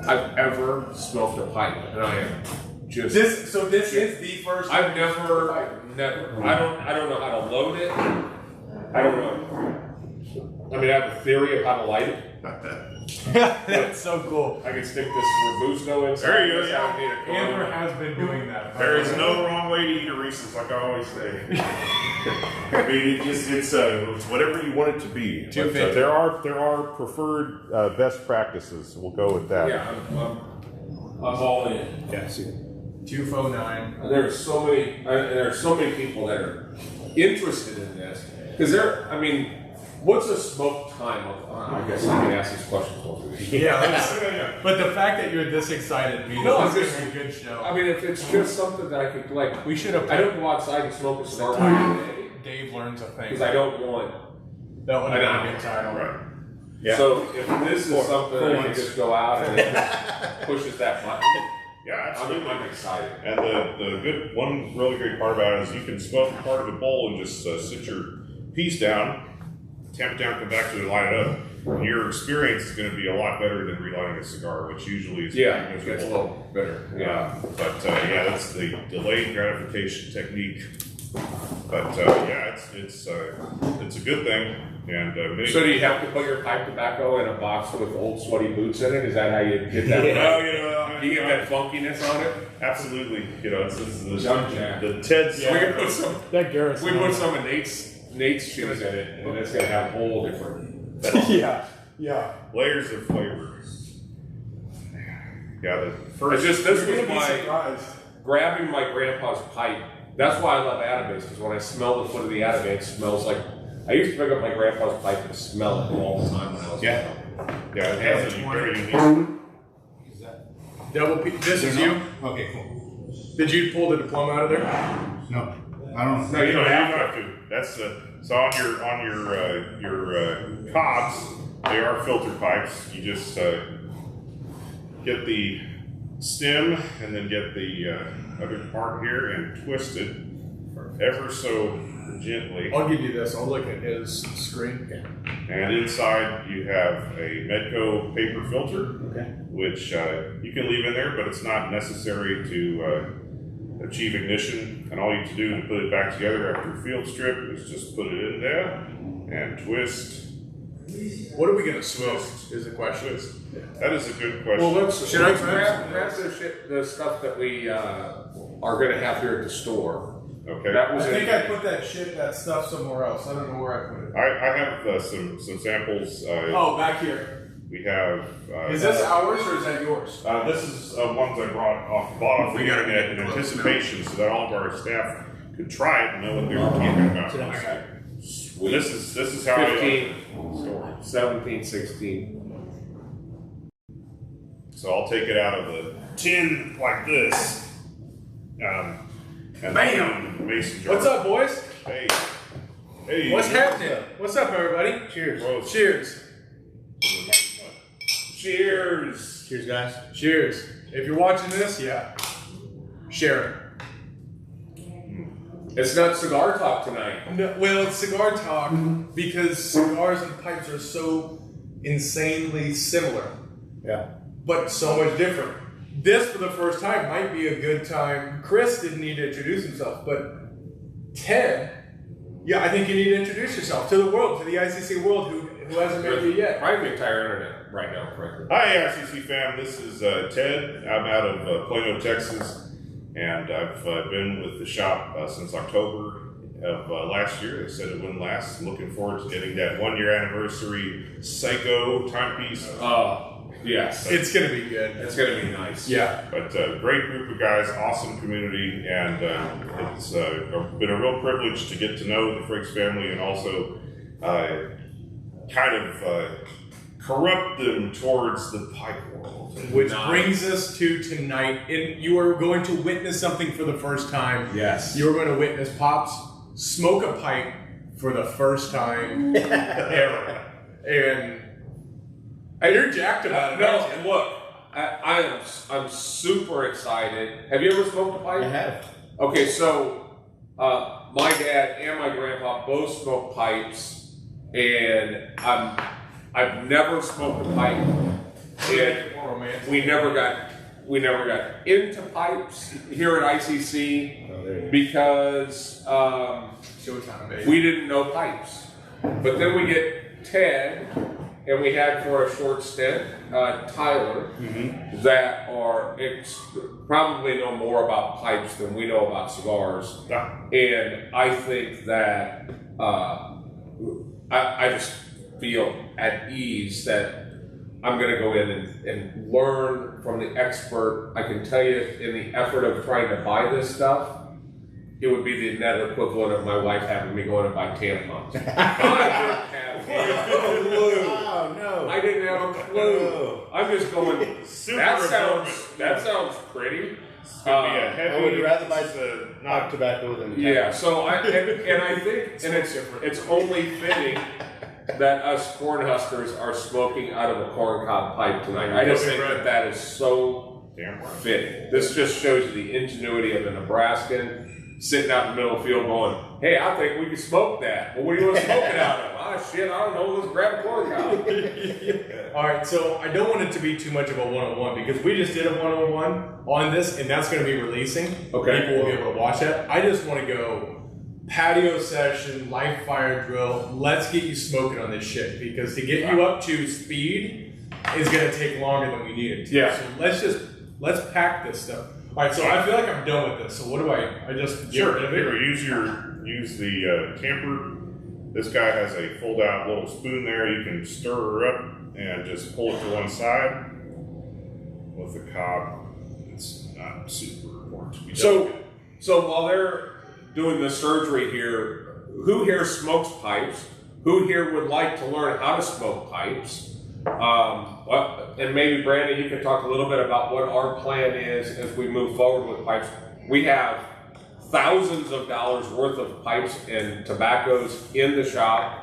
I've ever smoked a pipe, and I am just this is the first. I've never. I don't know how to load it. I don't know. I mean, I have a theory of how to light it. That's so cool. I can stick this Robusto inside. There you go. Andrew has been doing that. There is no wrong way to eat a Reese's, like I always say. I mean, it's whatever you want it to be. But, there are preferred best practices. We'll go with that. Yeah, I'm all in. Yeah, see. 209. And there are so many people that are interested in this because I mean, what's a smoke time of? I guess I can ask these questions both of you. Yeah, but the fact that you're this excited means this is a good show. I mean, if it's just something that I could like, we should have. I don't go outside and smoke a cigar every day. Dave learns a thing because I don't want. That would be a good title, right? Yeah. So if this is something that I can just go out and it just pushes that button. Yeah, absolutely. I'm excited. And the one really great part about it is you can smoke part of the bowl and just sit your piece down, tamp it down, come back to it, and light it up. And your experience is going to be a lot better than relighting a cigar, which usually is it gets a little better. Yeah, but that's the delayed gratification technique. But it's a good thing. And so do you have to put your pipe tobacco in a box with old sweaty boots in it? Is that how you get that? Well, you get that funkiness on it. Absolutely. It's the We Ted's. can put some. That Garrett's. We put some of Nate's shoes in it, and it's gonna have a whole different. Yeah. Layers of flavor. Yeah, the first. This was my grabbing my grandpa's pipe. That's why I love Atabase, because when I smell the foot of the Atabase, it smells like. I used to pick up my grandpa's pipe and smell it all the time when I was young. Yeah, it has a very unique. Is that double P? This is you? Okay, cool. Did you pull the diploma out of there? No, I don't. No, you don't have to. That's so on your cobs. They are filter pipes. You just get the stem and then get the other part here and twist it ever so gently. I'll give you this. I'll look at his screen. And inside you have a Medco paper filter, which you can leave in there, but it's not necessary to achieve ignition. And all you have to do to put it back together after field strip is just put it in there and twist. What are we going to smoke is the question. That is a good question. Well, should I grab the stuff that we are going to have here at the store? Okay. I think I put that stuff somewhere else. I don't know where I put it. I have some samples. Back here. We have. Is this ours or is that yours? This is ones I bought off the internet in anticipation, so that all of our staff could try it and know what they were talking about. Sweet. This is how 15, 17, 16. So I'll take it out of the tin like this. And bam! Mason jar. What's up, boys? Hey. What's happening? What's up, everybody? Cheers. Whoa. Cheers. Cheers. Cheers, guys. Cheers. If you're watching this, share it. It's not cigar talk tonight. No, well, it's cigar talk because cigars and pipes are so insanely similar. Yeah. But so much different. This, for the first time, might be a good time. Chris didn't need to introduce himself, but Ted, I think you need to introduce yourself to the world, to the ICC world who hasn't met you yet. Probably the entire internet right now, frankly. Hi, ICC fam. This is Ted. I'm out of Plano, Texas. And I've been with the shop since October of last year. They said it wouldn't last. Looking forward to getting that 1-year anniversary Psycho timepiece. Yes. It's going to be good. It's going to be nice. Yeah. But great group of guys, awesome community, and it's been a real privilege to get to know the Frakes family and also kind of corrupt them towards the pipe world. Which brings us to tonight. And you are going to witness something for the first time. Yes. You are going to witness Pops smoke a pipe for the first time ever. And you're jacked about it. No, look, I'm super excited. Have you ever smoked a pipe? I have. Okay, so my dad and my grandpa both smoked pipes, and I've never smoked a pipe. And romance. we never got into pipes here at ICC because Showtime, baby. we didn't know pipes. But then we get Ted, and we had for a short stint Tyler, that are probably know more about pipes than we know about cigars. Yeah. And I think that I just feel at ease that I'm going to go in and learn from the expert. I can tell you, in the effort of trying to buy this stuff, it would be the net equivalent of my wife having me going to buy tampons. Oh, no. I didn't have a clue. I'm just going, Super that sounds pretty. It's gonna be a heavy. I would rather buy not hot tobacco than Yeah, so I think it's only fitting that us Cornhuskers are smoking out of a corncob pipe tonight. I just think that is so damn right. fitting. This just shows you the ingenuity of a Nebraskan sitting out in the middle of the field going, hey, I think we can smoke that. Well, what do you want to smoke it out of? Ah, shit, I don't know. Let's grab a corncob. All right, so I don't want it to be too much of a one-on-one because we just did a one-on-one on this, and that's going to be releasing. Okay. People will be able to watch that. I just want to go patio session, live fire drill. Let's get you smoking on this shit because to get you up to speed is going to take longer than we need it to. Yeah. So let's pack this stuff. All right, so I feel like I'm done with this. So what do I just get rid of it? Here, use the tamper. This guy has a fold-out little spoon there. You can stir her up and just pull it to one side. With the cob, it's not super important. So while they're doing the surgery here, who here smokes pipes? Who here would like to learn how to smoke pipes? And maybe Brandon, you can talk a little bit about what our plan is as we move forward with pipes. We have thousands of dollars worth of pipes and tobaccos in the shop.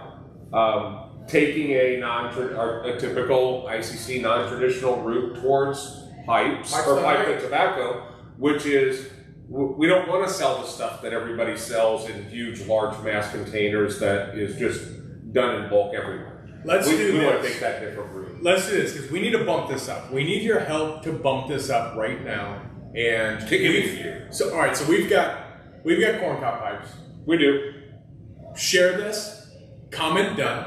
Taking a typical ICC non-traditional route towards pipes or pipe and tobacco, which is we don't want to sell the stuff that everybody sells in huge, large mass containers that is just done in bulk everywhere. We want to take that different route. Let's do this because we need to bump this up. We need your help to bump this up right now. And all right, so we've got corncob pipes. We do. Share this, comment done,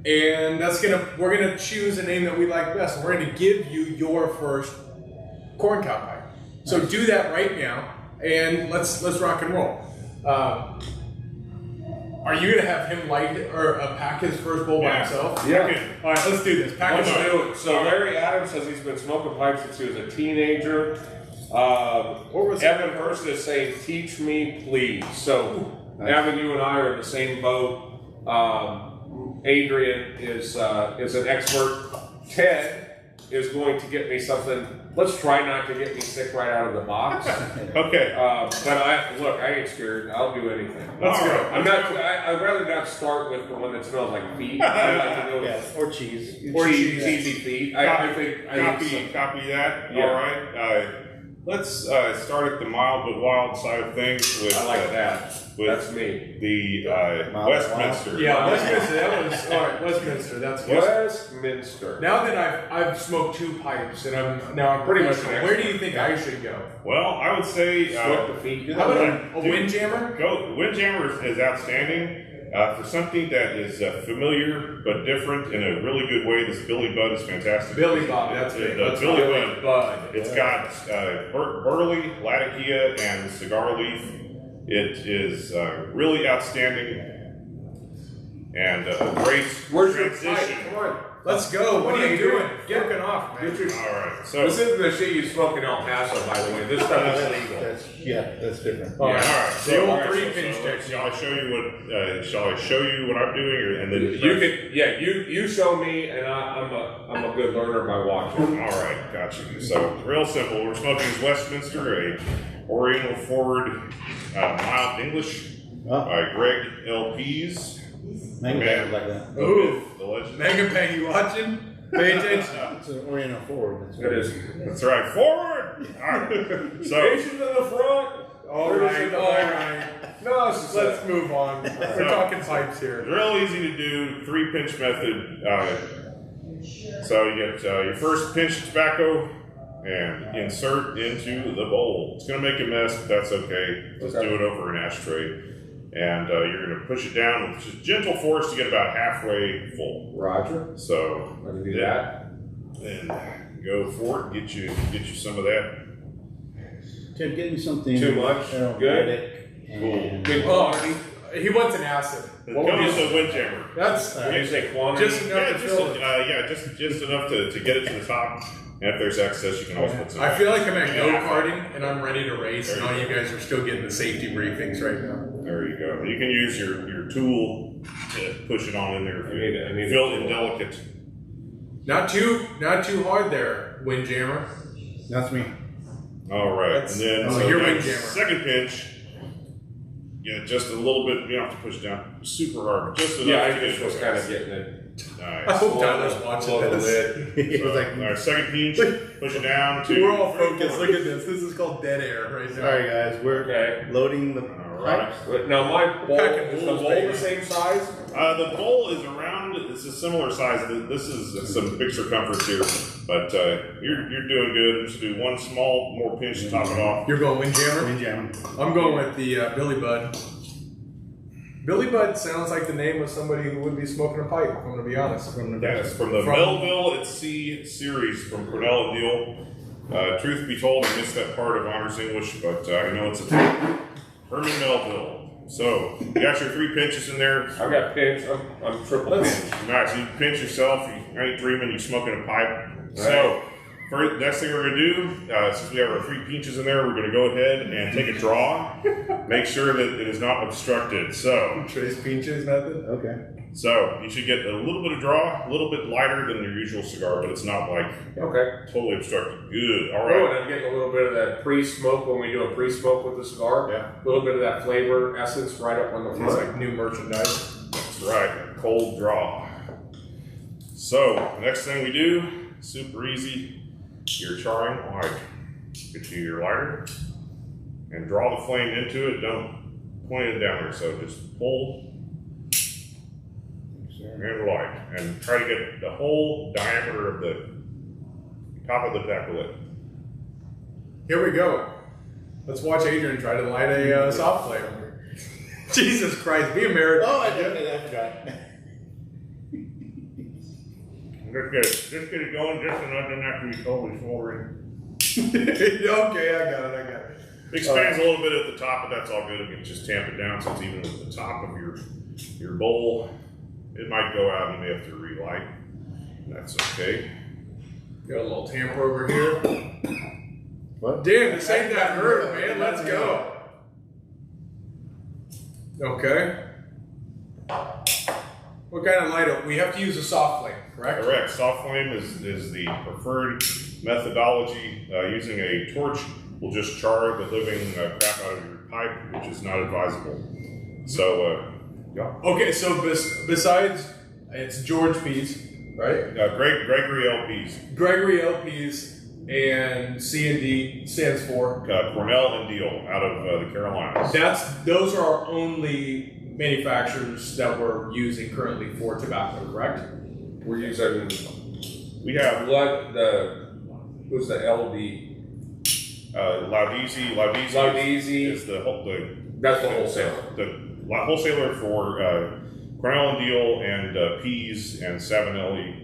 and we're gonna choose a name that we like best. We're gonna give you your first corncob pipe. So do that right now, and let's rock and roll. Are you gonna have him light or pack his first bowl by himself? Yeah. All right, let's do this. Let's do it. So Larry Adams says he's been smoking pipes since he was a teenager. Evan Hurst is saying, "Teach me, please." So Evan, you and I are in the same boat. Adrian is an expert. Ted is going to get me something. Let's try not to get me sick right out of the box. Okay. But I ain't scared. I'll do anything. Let's go. I'd rather not start with the one that smells like feet. I'd like to go with or cheese. cheesy feet. I think Copy that. Yeah. All right. Let's start at the mild but wild side of things with. I like that. With That's me. The Westminster. Yeah, Westminster. That was all right. Westminster. That's good. Westminster. Now that I've smoked 2 pipes and I'm pretty much. Where do you think I should go? Well, I would say. Sweat the feet. How about a windjammer? Windjammer is outstanding. For something that is familiar but different in a really good way, this Billy Bud is fantastic. Billy Bob, that's it. Billy Bud. It's got burley, latakia, and cigar leaf. It is really outstanding and a great Where's your transition. pipe? Come on. Let's go. What are you doing? Get off, man. All right, so This isn't the shit you smoke in El Paso, by the way. This stuff is legal. That's different. all right. The old all right, 3-pinch technique. Shall I show you what I'm doing, and then You show me, and I'm a good learner by watching. All right, got you. So real simple. We're smoking this Westminster, a Oriental Forward mild English by Greg L. Pease. Mango bag like that. Ooh. The legend. Mega Bang, you watching? Pay attention. It's an Oriental forward. That's It is. That's right. Forward. All right. So Asians in the front. All right. No, Let's move on. We're talking pipes here. real easy to do. 3-pinch method. So you get your first pinch of tobacco and insert into the bowl. It's going to make a mess, but that's okay. Just do it over an ashtray. And you're going to push it down with just gentle force to get about halfway full. Roger. So Let me do that. then go for it. Get you some of that. Tim, get me something. Too much? aromatic Cool. and- Good quantity. He wants an acid. What would you say, windjammer? That's What do you say, quantity? just enough to fill it. Just enough to get it to the top. And if there's excess, you can always put some. I feel like I'm at go-karting and I'm ready to race, and all you guys are still getting the safety briefings right now. There you go. You can use your tool to push it on in there if I need you feel a tool. indelicate. Not too hard there, Windjammer. That's me. All right, That's- and then oh, so you're next, Windjammer. second pinch. Yeah, just a little bit. You don't have to push down super hard, but just enough. Yeah, to I get just it was to kind us. of getting it. I Nice. hope Tyler's watching Below the this. lid. It was like, All right, second pinch. Push it down to. We're all focused. Look at this. This is called dead air right now. sorry guys, we're Okay. loading the All right. But now my bowl, Packing is the bulls, bowl baby. the same size? The bowl is around. It's a similar size. This is some big circumference here, but you're doing good. Just do one small more pinch to top it off. You're going Windjammer? Windjammer. I'm going with the Billy Bud. Billy Bud sounds like the name of somebody who would be smoking a pipe, if I'm going to be honest. That's from the Melville at Sea series from Cornell and Deal. Truth be told, I missed that part of Honors English, but I know it's a Herman Melville. So you got your 3 pinches in there. I got pinch. I'm triple pinch. Nice. You pinch yourself. You ain't dreaming. You're smoking a pipe. So first, next thing we're gonna do, since we have our 3 pinches in there, we're gonna go ahead and take a draw. Make sure that it is not obstructed. So Trace Pinches method? Okay. So you should get a little bit of draw, a little bit lighter than your usual cigar, but it's not like Okay. totally obstructed. Good. All Oh, right. and I'm getting a little bit of that pre-smoke when we do a pre-smoke with the cigar. Yeah. A little bit of that flavor essence right up on the It's front. like new merchandise. That's right. A cold draw. So next thing we do, super easy. You're charring white. Get you your lighter and draw the flame into it. Don't point it down there. So just pull and light, and try to get the whole diameter of the top of the tobacco lid. Here we go. Let's watch Adrian try to light a soft flame. Jesus Christ, be American. Oh, I forgot. Just get it going just enough, doesn't have to be totally smoldering. Okay, I got it. It expands a little bit at the top, but that's all good. You can just tamp it down so it's even at the top of your bowl. It might go out, you may have to relight. That's okay. Got a little tamper over here. What? Damn, this ain't that hurt, man. Let's go. Okay. What kind of lighter? We have to use a soft flame, correct? Correct. Soft flame is the preferred methodology. Using a torch will just char the living crap out of your pipe, which is not advisable. So, yeah. Okay, so besides, it's George Pease, right? Gregory LPs, Gregory LPs and C&D stands for. Cornell and Deal out of the Carolinas. Those are our only manufacturers that we're using currently for tobacco, correct? We're using We have who's the LD? Laudisi. Laudisi. Is the That's the wholesaler. The wholesaler for Cornell and Deal and Pease and Savinelli.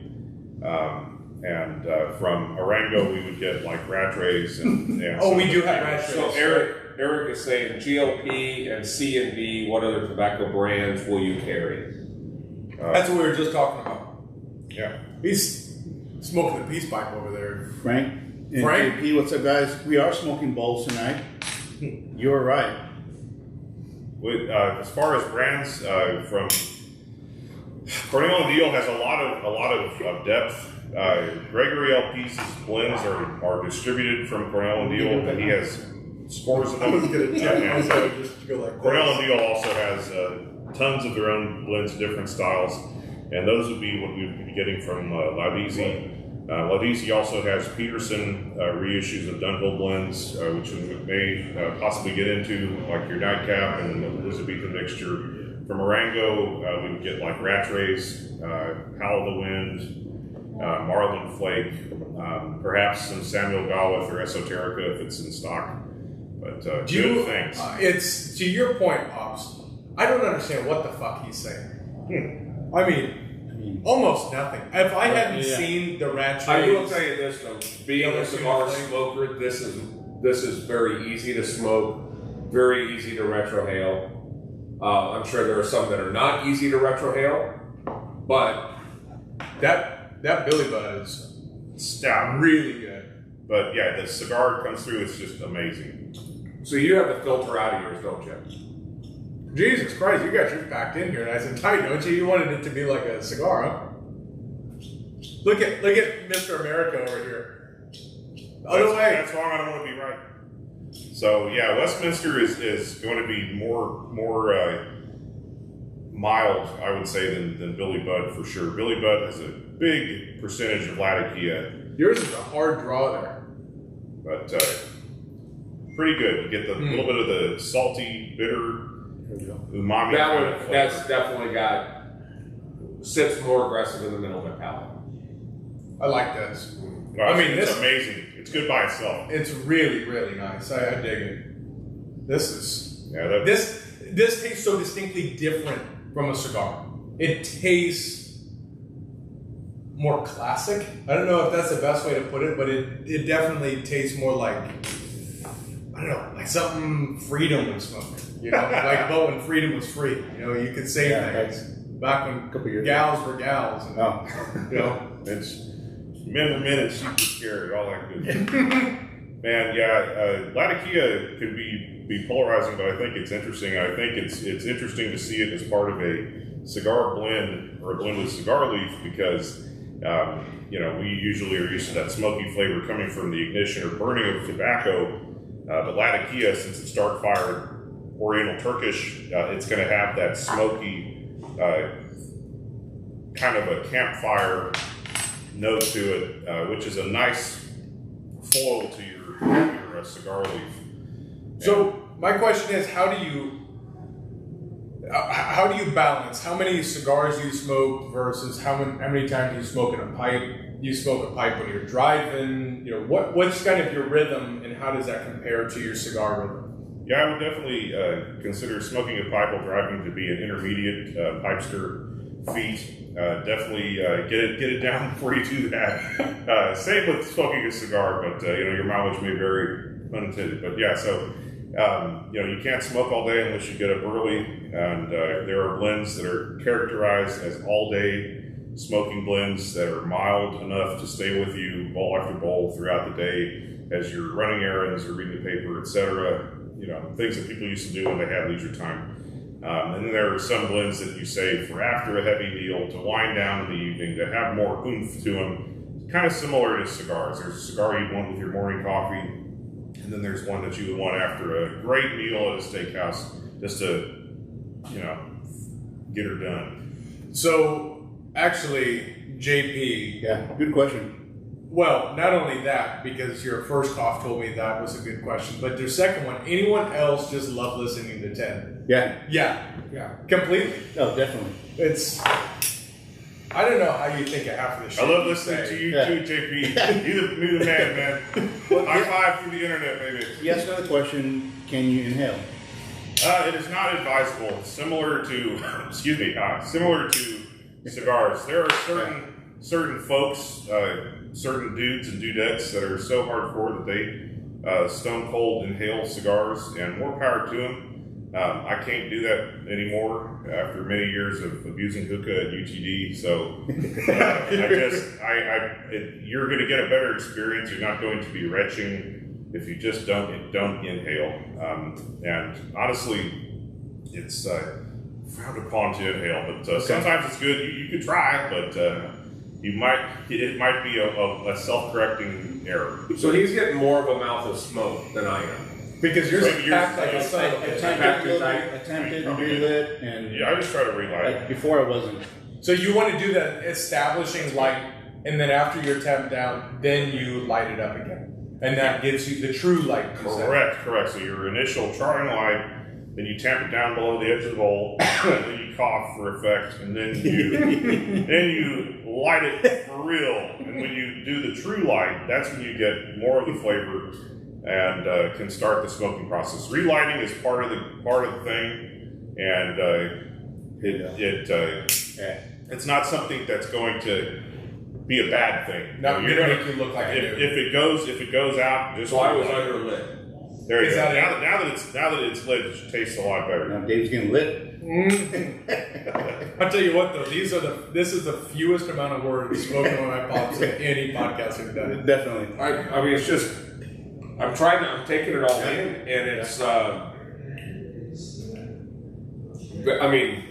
And from Arango, we would get like Rattrays and Oh, we do have Rattrays. So Eric is saying GLP and C&D. What other tobacco brands will you carry? That's what we were just talking about. Yeah. He's smoking the peace pipe over there. Frank? And Frank? JP, what's up, guys? We are smoking bowls tonight. You're right. With, as far as brands from Cornell and Deal has a lot of depth. Gregory LP's blends are distributed from Cornell and Deal, and he has scores of them. Cornell and Deal also has tons of their own blends, different styles, and those would be what we would be getting from Laudisi. Laudisi also has Peterson reissues of Dunhill blends, which we may possibly get into, like your Nightcap and the Elizabethan mixture. From Arango, we would get like Rattrays, Howl of the Wind, Marlin Flake, perhaps some Samuel Gawith or Esoterica if it's in stock. But good things. It's to your point, Pops. I don't understand what the fuck he's saying. I mean, almost nothing. If I hadn't seen the rat I will trays, tell you this though, being a cigar smoker, this is very easy to smoke, very easy to retrohale. I'm sure there are some that are not easy to retrohale, but that Billy Bud is Stout. really good. But yeah, the cigar comes through, it's just amazing. so you have the filter out of yours, don't you? Jesus Christ, you got yours packed in here nice and tight, don't you? You wanted it to be like a cigar, huh? Look at Mr. America over here. Other way. That's wrong. I don't want to be right. So yeah, Westminster is going to be more mild, I would say, than Billy Bud for sure. Billy Bud has a big percentage of Latakia, Yours is a hard draw there. but pretty good. You get the little bit of the salty, bitter umami. That kind one, of flavor. that's definitely got, sits more aggressive in the middle of the palate. I like this. Well, I mean, it's this- amazing. It's good by itself. It's really, really nice. I dig it. This is Yeah, this tastes so distinctly different from a cigar. It tastes more classic. I don't know if that's the best way to put it, but it definitely tastes more like, I don't know, like something Freedom would smoke. You know, like Bo when Freedom was free. You know, you could say things back when couple years gals were gals. And, you know, it's men were men and sheep were scared. All that good stuff. Man, yeah, Latakia can be polarizing, but I think it's interesting. I think it's interesting to see it as part of a cigar blend or a blend with cigar leaf because you know, we usually are used to that smoky flavor coming from the ignition or burning of tobacco. But Latakia, since it's dark fired Oriental Turkish, it's going to have that smoky kind of a campfire note to it, which is a nice foil to your cigar leaf. so my question is, how do you balance how many cigars you smoke versus how many times you smoke in a pipe? You smoke a pipe when you're driving. You know, what's kind of your rhythm, and how does that compare to your cigar rhythm? Yeah, I would definitely consider smoking a pipe while driving to be an intermediate pipester feat. Definitely get it down before you do that. Same with smoking a cigar, but you know, your mileage may vary, unintended. But yeah, so you know, you can't smoke all day unless you get up early, and there are blends that are characterized as all-day smoking blends that are mild enough to stay with you bowl after bowl throughout the day as you're running errands or reading the paper, etc. You know, things that people used to do when they had leisure time. And then there are some blends that you save for after a heavy meal to wind down in the evening that have more oomph to them. Kind of similar to cigars. There's a cigar you'd want with your morning coffee, and then there's one that you would want after a great meal at a steakhouse, just to, you know, get her done. So actually, JP. Yeah, good question. Well, not only that, because your first cough told me that was a good question, but your second one, anyone else just love listening to Ted? Yeah. Yeah, completely. Oh, definitely. It's, I don't know how you think of half of this shit. I love listening to you too, JP. You're the man, man. High five through the internet, baby. Yes, another question. Can you inhale? It is not advisable. Similar to, similar to cigars. There are certain folks, certain dudes and dudettes that are so hardcore that they stone cold inhale cigars, and more power to them. I can't do that anymore after many years of abusing hookah at UTD. So you're going to get a better experience. You're not going to be retching if you just don't inhale. And honestly, it's frowned upon to inhale, but sometimes it's good. You could try, but it might be a self-correcting error. So he's getting more of a mouth of smoke than I am. Because yours Maybe is yours packed like a is- son of a I bitch. attempted and relit, and Yeah, I just try to relight it. like, before I wasn't. So you want to do that establishing light, and then after you're tamped down, then you light it up again. And that gives you the true light. you said. Correct. So your initial charring light then you tamp it down below the edge of the bowl, and then you cough for effect, and then you light it for real. And when you do the true light, that's when you get more of the flavor and can start the smoking process. Relighting is part of the thing, and it's not something that's going to be a bad thing. No, you're going to make you look like if it goes out, just so I was underlit. There you go. Now that it's lit, it should taste a lot better. Now Dave's getting lit. I'll tell you what though, this is the fewest amount of words spoken on my pops in any podcast we've done. Definitely. I mean, it's just, I'm taking it all in, and it's, I mean,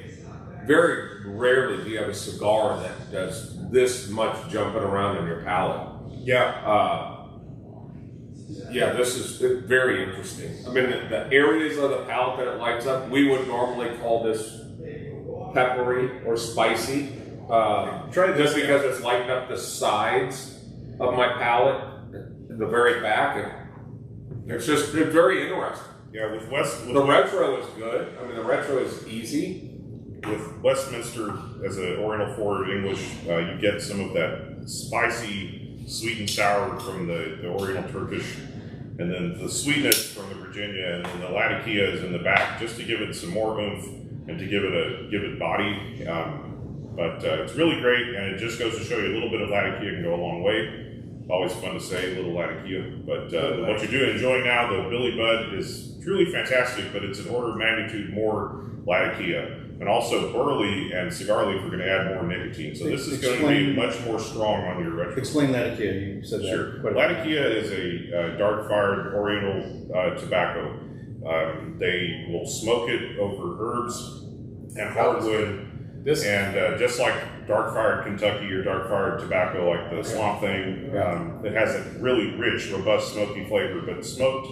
very rarely do you have a cigar that does this much jumping around in your palate. Yeah. Yeah, this is very interesting. I mean, the areas of the palate that it lights up, we would normally call this peppery or spicy. Try this just because it's lighting up the sides of my palate, the very back, and it's very interesting. Yeah, the retro is good. I mean, the retro is easy. With Westminster as an Oriental Forward English, you get some of that spicy, sweet and sour from the Oriental Turkish, and then the sweetness from the Virginia, and then the Latakia is in the back, just to give it some more oomph and to give it body. But it's really great, and it just goes to show you a little bit of Latakia can go a long way. Always fun to say, a little Latakia. But what you're enjoying now, the Billy Bud, is truly fantastic, but it's an order of magnitude more Latakia. And also, burley and cigar leaf are going to add more nicotine. So this is going to be much more strong on your retro. Explain Latakia. You said sure. that. Latakia is a dark-fired Oriental tobacco. They will smoke it over herbs and hardwood. And just like dark-fired Kentucky or dark-fired tobacco, like the Swamp Thing, it has a really rich, robust, smoky flavor. But smoked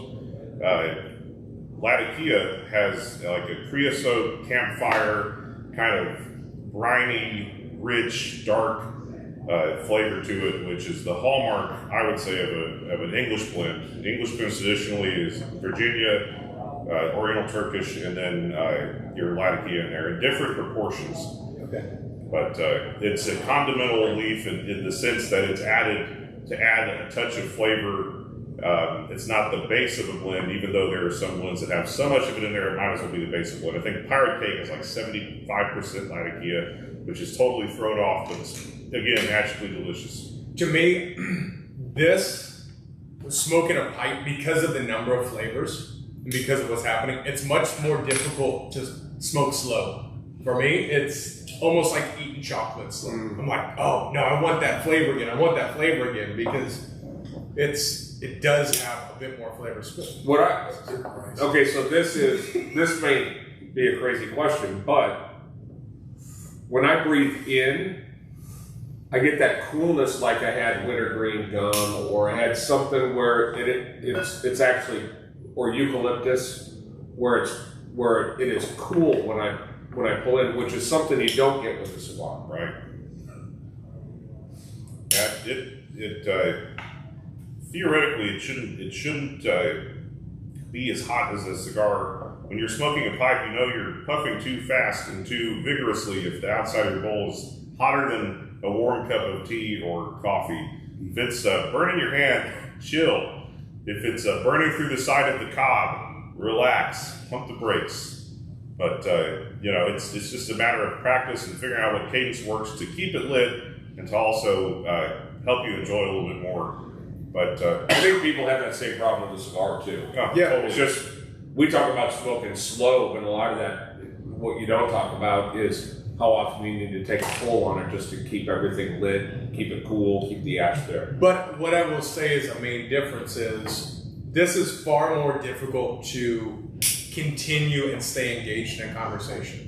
Latakia has like a creosote campfire kind of briny, rich, dark flavor to it, which is the hallmark, I would say, of an English blend. English blend traditionally is Virginia, Oriental Turkish, and then your Latakia in there in different proportions. Okay. But it's a condimental leaf in the sense that it's added to add a touch of flavor. It's not the base of a blend, even though there are some blends that have so much of it in there, it might as well be the base of blend. I think Pirate Cake is like 75% Latakia, which is totally thrown off, but it's, again, magically delicious. To me, this smoking a pipe, because of the number of flavors and because of what's happening, it's much more difficult to smoke slow. For me, it's almost like eating chocolate slow. I'm like, oh no, I want that flavor again. I want that flavor again, because it does have a bit more flavor. Okay, so this may be a crazy question, but when I breathe in, I get that coolness like I had wintergreen gum, or I had something where it's actually, or eucalyptus, where it is cool when I pull in, which is something you don't get with a cigar. Right. Yeah, theoretically, it shouldn't be as hot as a cigar. When you're smoking a pipe, you know you're puffing too fast and too vigorously if the outside of your bowl is hotter than a warm cup of tea or coffee. If it's burning your hand, chill. If it's burning through the side of the cob, relax, pump the brakes. But it's just a matter of practice and figuring out what cadence works to keep it lit and to also help you enjoy a little bit more. But I think people have that same problem with the cigar too. Yeah, totally. It's just, we talk about smoking slow, but a lot of that, what you don't talk about is how often you need to take a pull on it just to keep everything lit, keep it cool, keep the ash there. But what I will say is a main difference is this is far more difficult to continue and stay engaged in a conversation.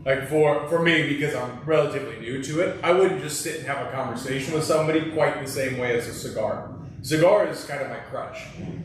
Like for me, because I'm relatively new to it, I wouldn't just sit and have a conversation with somebody quite the same way as a cigar. Cigar is kind of my crutch.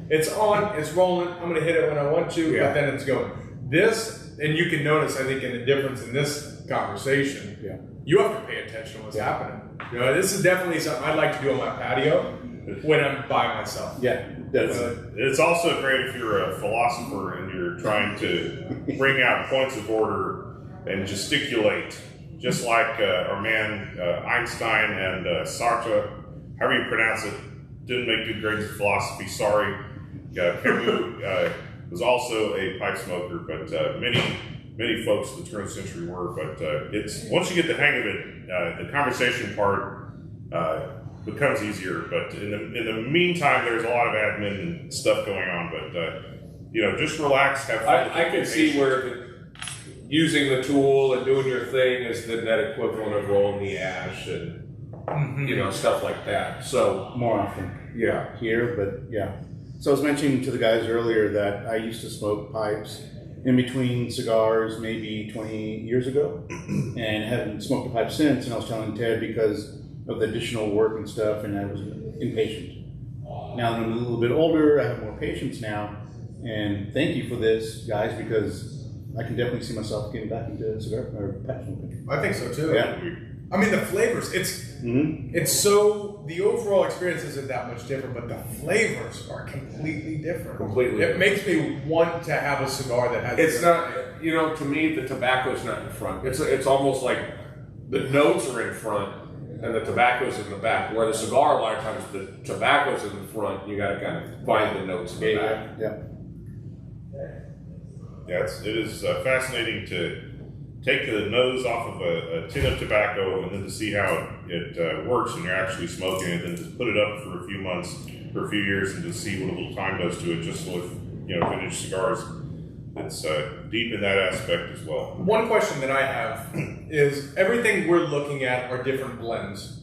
It's on, it's rolling, I'm going to hit it when I want to, but then it's going. This, and you can notice, I think, in the difference in this conversation, you have to pay attention to what's happening. You know, this is definitely something I'd like to do on my patio when I'm by myself. Yeah, definitely. It's also great if you're a philosopher and you're trying to bring out points of order and gesticulate, just like our man Einstein and Sartre, however you pronounce it, didn't make good grades in philosophy, sorry. Camus was also a pipe smoker, but many folks at the turn of the century were. But it's once you get the hang of it, the conversation part becomes easier. But in the meantime, there's a lot of admin and stuff going on. But just relax, have fun. I can see where using the tool and doing your thing is the net equivalent of rolling the ash and stuff like that. So More often yeah. here, but yeah. So I was mentioning to the guys earlier that I used to smoke pipes in between cigars maybe 20 years ago and haven't smoked a pipe since. And I was telling Ted because of the additional work and stuff, and I was impatient. Now that I'm a little bit older, I have more patience now. And thank you for this, guys, because I can definitely see myself getting back into cigar or pipe smoking. I think so too. Yeah. I mean, the flavors, it's so, the overall experience isn't that much different, but the flavors are completely different. Completely. It makes me want to have a cigar that has. It's not, to me, the tobacco's not in front. It's almost like the notes are in front and the tobacco's in the back. Where the cigar, a lot of times, the tobacco's in the front. You got to kind of find the notes in the back. Yeah. Yeah, it is fascinating to take the nose off of a tin of tobacco and then to see how it works when you're actually smoking it, and then to put it up for a few months, for a few years, and to see what a little time does to it, just with vintage cigars. It's deep in that aspect as well. One question that I have is, everything we're looking at are different blends.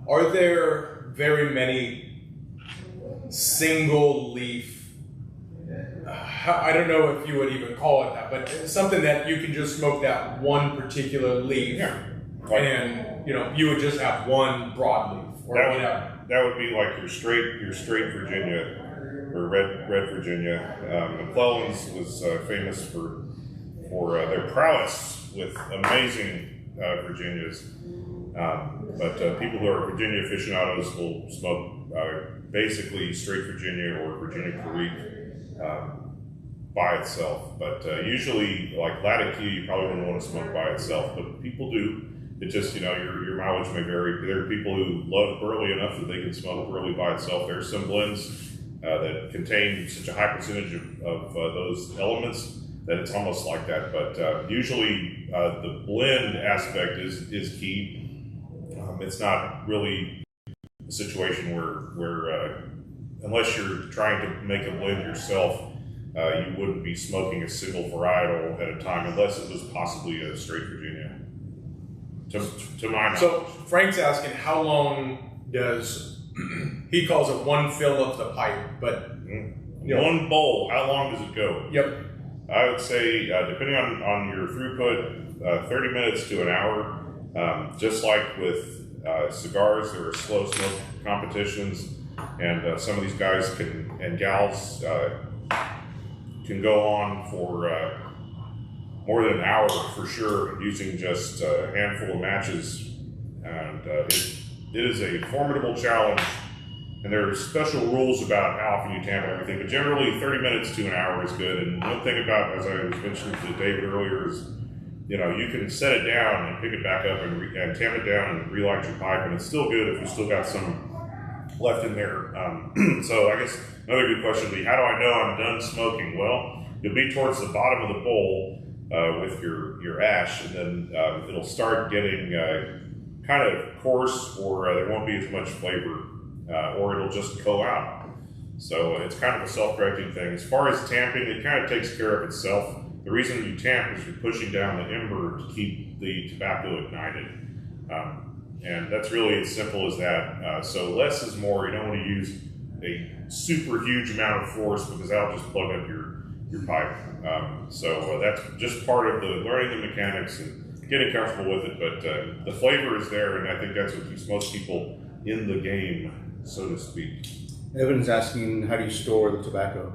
Are there very many single leaf, I don't know if you would even call it that, but something that you can just smoke that one particular leaf, Yeah. and you would just have one broadleaf or whatever. That would be like your straight Virginia or red Virginia. McClellan's was famous for their prowess with amazing Virginias. But people who are Virginia aficionados will smoke basically straight Virginia or Virginia Perique by itself. But usually, like Latitude, you probably wouldn't want to smoke by itself, but people do. It just, your mileage may vary. There are people who love burley enough that they can smoke burley by itself. There are some blends that contain such a high percentage of those elements that it's almost like that. But usually, the blend aspect is key. It's not really a situation where unless you're trying to make a blend yourself, you wouldn't be smoking a single varietal at a time unless it was possibly a straight Virginia. To my knowledge. So Frank's asking, how long does he calls it one fill of the pipe, but one bowl, how long does it go? Yep. I would say, depending on your throughput, 30 minutes to an hour. Just like with cigars, there are slow smoke competitions, and some of these guys and gals can go on for more than an hour for sure, using just a handful of matches, and it is a formidable challenge. And there are special rules about how often you tamp and everything, but generally 30 minutes to an hour is good. And one thing about, as I was mentioning to David earlier, is you can set it down and pick it back up and tamp it down and relight your pipe, and it's still good if you still got some left in there. So I guess another good question would be, how do I know I'm done smoking? Well, you'll be towards the bottom of the bowl with your ash, and then it'll start getting kind of coarse, or there won't be as much flavor, or it'll just go out. So it's kind of a self-correcting thing. As far as tamping, it kind of takes care of itself. The reason you tamp is you're pushing down the ember to keep the tobacco ignited. And that's really as simple as that. So less is more. You don't want to use a super huge amount of force, because that'll just plug up your pipe. So that's just part of the learning the mechanics and getting comfortable with it. But the flavor is there, and I think that's what keeps most people in the game, so to speak. Evan's asking, how do you store the tobacco?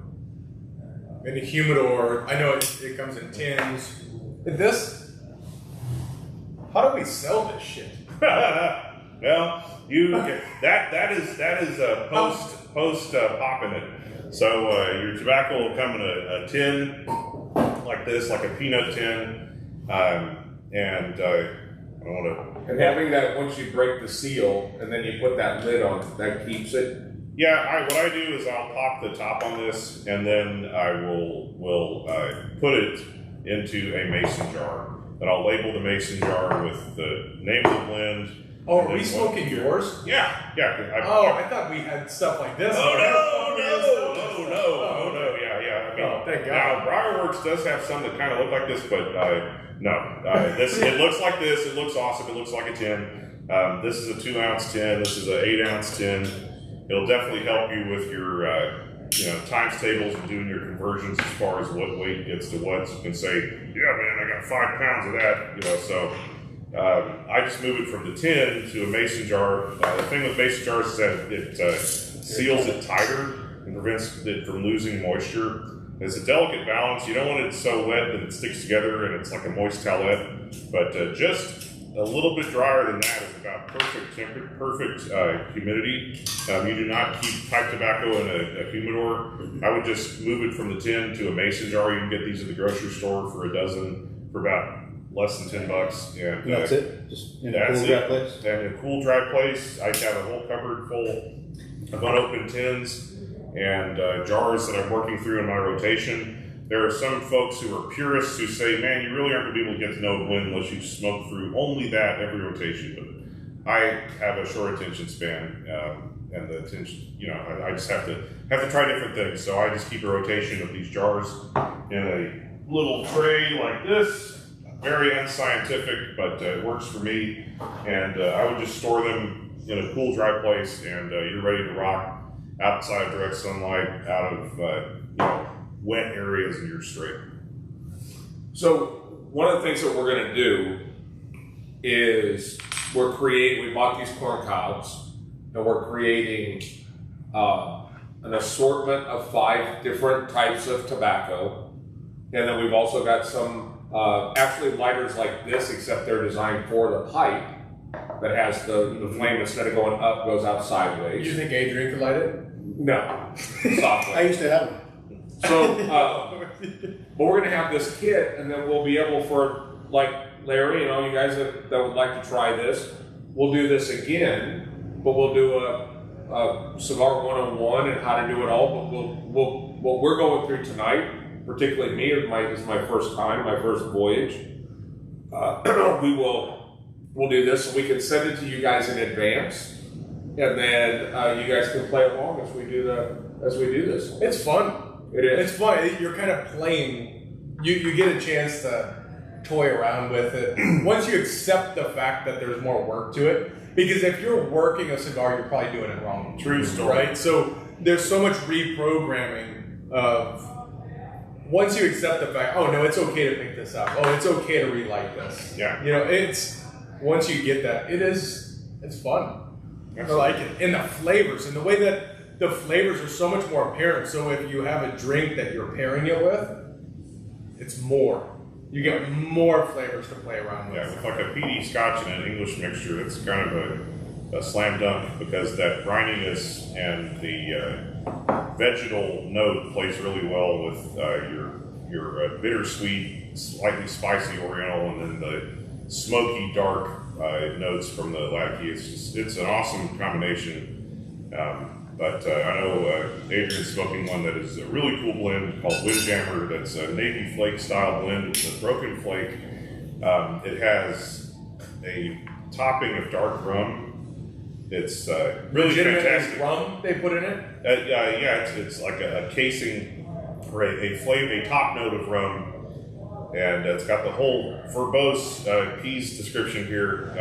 In a humidor. I know it comes in tins. How do we sell this shit? Well, that is post popping it. So your tobacco will come in a tin, like this, like a peanut tin, and I want to. And having that, once you break the seal and then you put that lid on, that keeps it. Yeah, what I do is I'll pop the top on this, and then I will put it into a mason jar. And I'll label the mason jar with the name of the blend. Oh, are we smoking yours? Yeah. I thought we had stuff like this. Oh no! Yeah. I mean, thank God. Now, Briarworks does have some that kind of look like this, but no. It looks like this. It looks awesome. It looks like a tin. This is a 2-ounce tin. This is an 8-ounce tin. It'll definitely help you with your times tables and doing your conversions as far as what weight gets to what. So you can say, yeah, man, I got 5 pounds of that. So I just move it from the tin to a mason jar. The thing with mason jars is that it seals it tighter and prevents it from losing moisture. It's a delicate balance. You don't want it so wet that it sticks together and it's like a moist towelette, but just a little bit drier than that is about perfect temperature, perfect humidity. You do not keep pipe tobacco in a humidor. I would just move it from the tin to a mason jar. You can get these at the grocery store for a dozen for about less than $10. And that's it? Just in a that's cool, dry place? And in a cool, dry place. I have a whole cupboard full of unopened tins and jars that I'm working through in my rotation. There are some folks who are purists who say, man, you really aren't going to be able to get to know a blend unless you smoke through only that every rotation. But I have a short attention span, and the attention, I just have to try different things. So I just keep a rotation of these jars in a little tray like this. Very unscientific, but it works for me. And I would just store them in a cool, dry place, and you're ready to rock outside direct sunlight, out of wet areas, and you're straight. So one of the things that we're going to do is we bought these corn cobs, and we're creating an assortment of 5 different types of tobacco. And then we've also got some actually lighters like this, except they're designed for the pipe that has the flame, instead of going up, goes out sideways. You think Adrian could light it? No. Softly. I used to have them. So, but we're going to have this kit, and then we'll be able for, like Larry and all you guys that would like to try this, we'll do this again, but we'll do a Cigar 101 and how to do it all, but what we're going through tonight, particularly me, is my first time, my first voyage. We'll do this, so we can send it to you guys in advance, and then you guys can play along as we do this. It's fun. It is. It's fun. You're kind of playing. You get a chance to toy around with it. Once you accept the fact that there's more work to it, because if you're working a cigar, you're probably doing it wrong. True story. Right? So there's so much reprogramming of once you accept the fact, oh no, it's okay to pick this up. Oh, it's okay to relight this. Yeah. It's once you get that, it's fun. I like it. And the flavors, and the way that the flavors are so much more apparent. So if you have a drink that you're pairing it with, it's more. You get more flavors to play around with. Yeah, with like a peaty scotch and an English mixture, it's kind of a slam dunk, because that brininess and the vegetal note plays really well with your bittersweet, slightly spicy Oriental, and then the smoky dark notes from the Lacquey. It's an awesome combination. But I know Adrian's smoking one that is a really cool blend called Windjammer. That's a Navy Flake style blend. It's a broken flake. It has a topping of dark rum. It's really fantastic. Rum they put in it? Yeah, it's like a casing or a top note of rum. And it's got the whole verbose peas description here.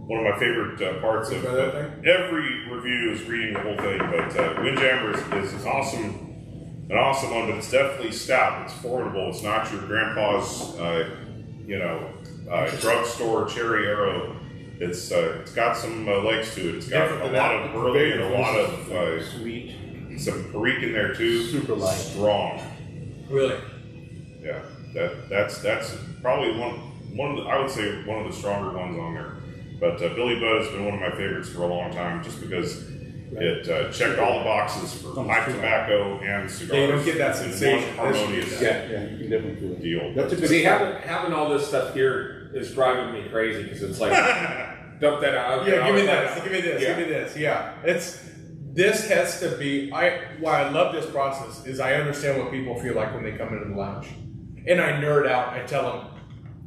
One of my favorite parts of every review is reading the whole thing. But Windjammer is an awesome one, but it's definitely stout. It's formidable. It's not your grandpa's, drugstore cherry arrow. It's got some legs to it. It's got a lot of burley and a lot of sweet, some perique in there too. super light, strong. Really? Yeah. That's probably one of the, I would say one of the stronger ones on there. But Billy Bud has been one of my favorites for a long time, just because It checked all the boxes for pipe tobacco and cigars. Yeah, you don't get that in sensation. one harmonious Yeah, you can definitely feel it. deal. That's a good See, having all this stuff here is driving me crazy because it's like, dump that out. Yeah, give me this. Give me this. Yeah. Give me this. Yeah, this has to be. Why I love this process is I understand what people feel like when they come into the lounge, and I nerd out. I tell them,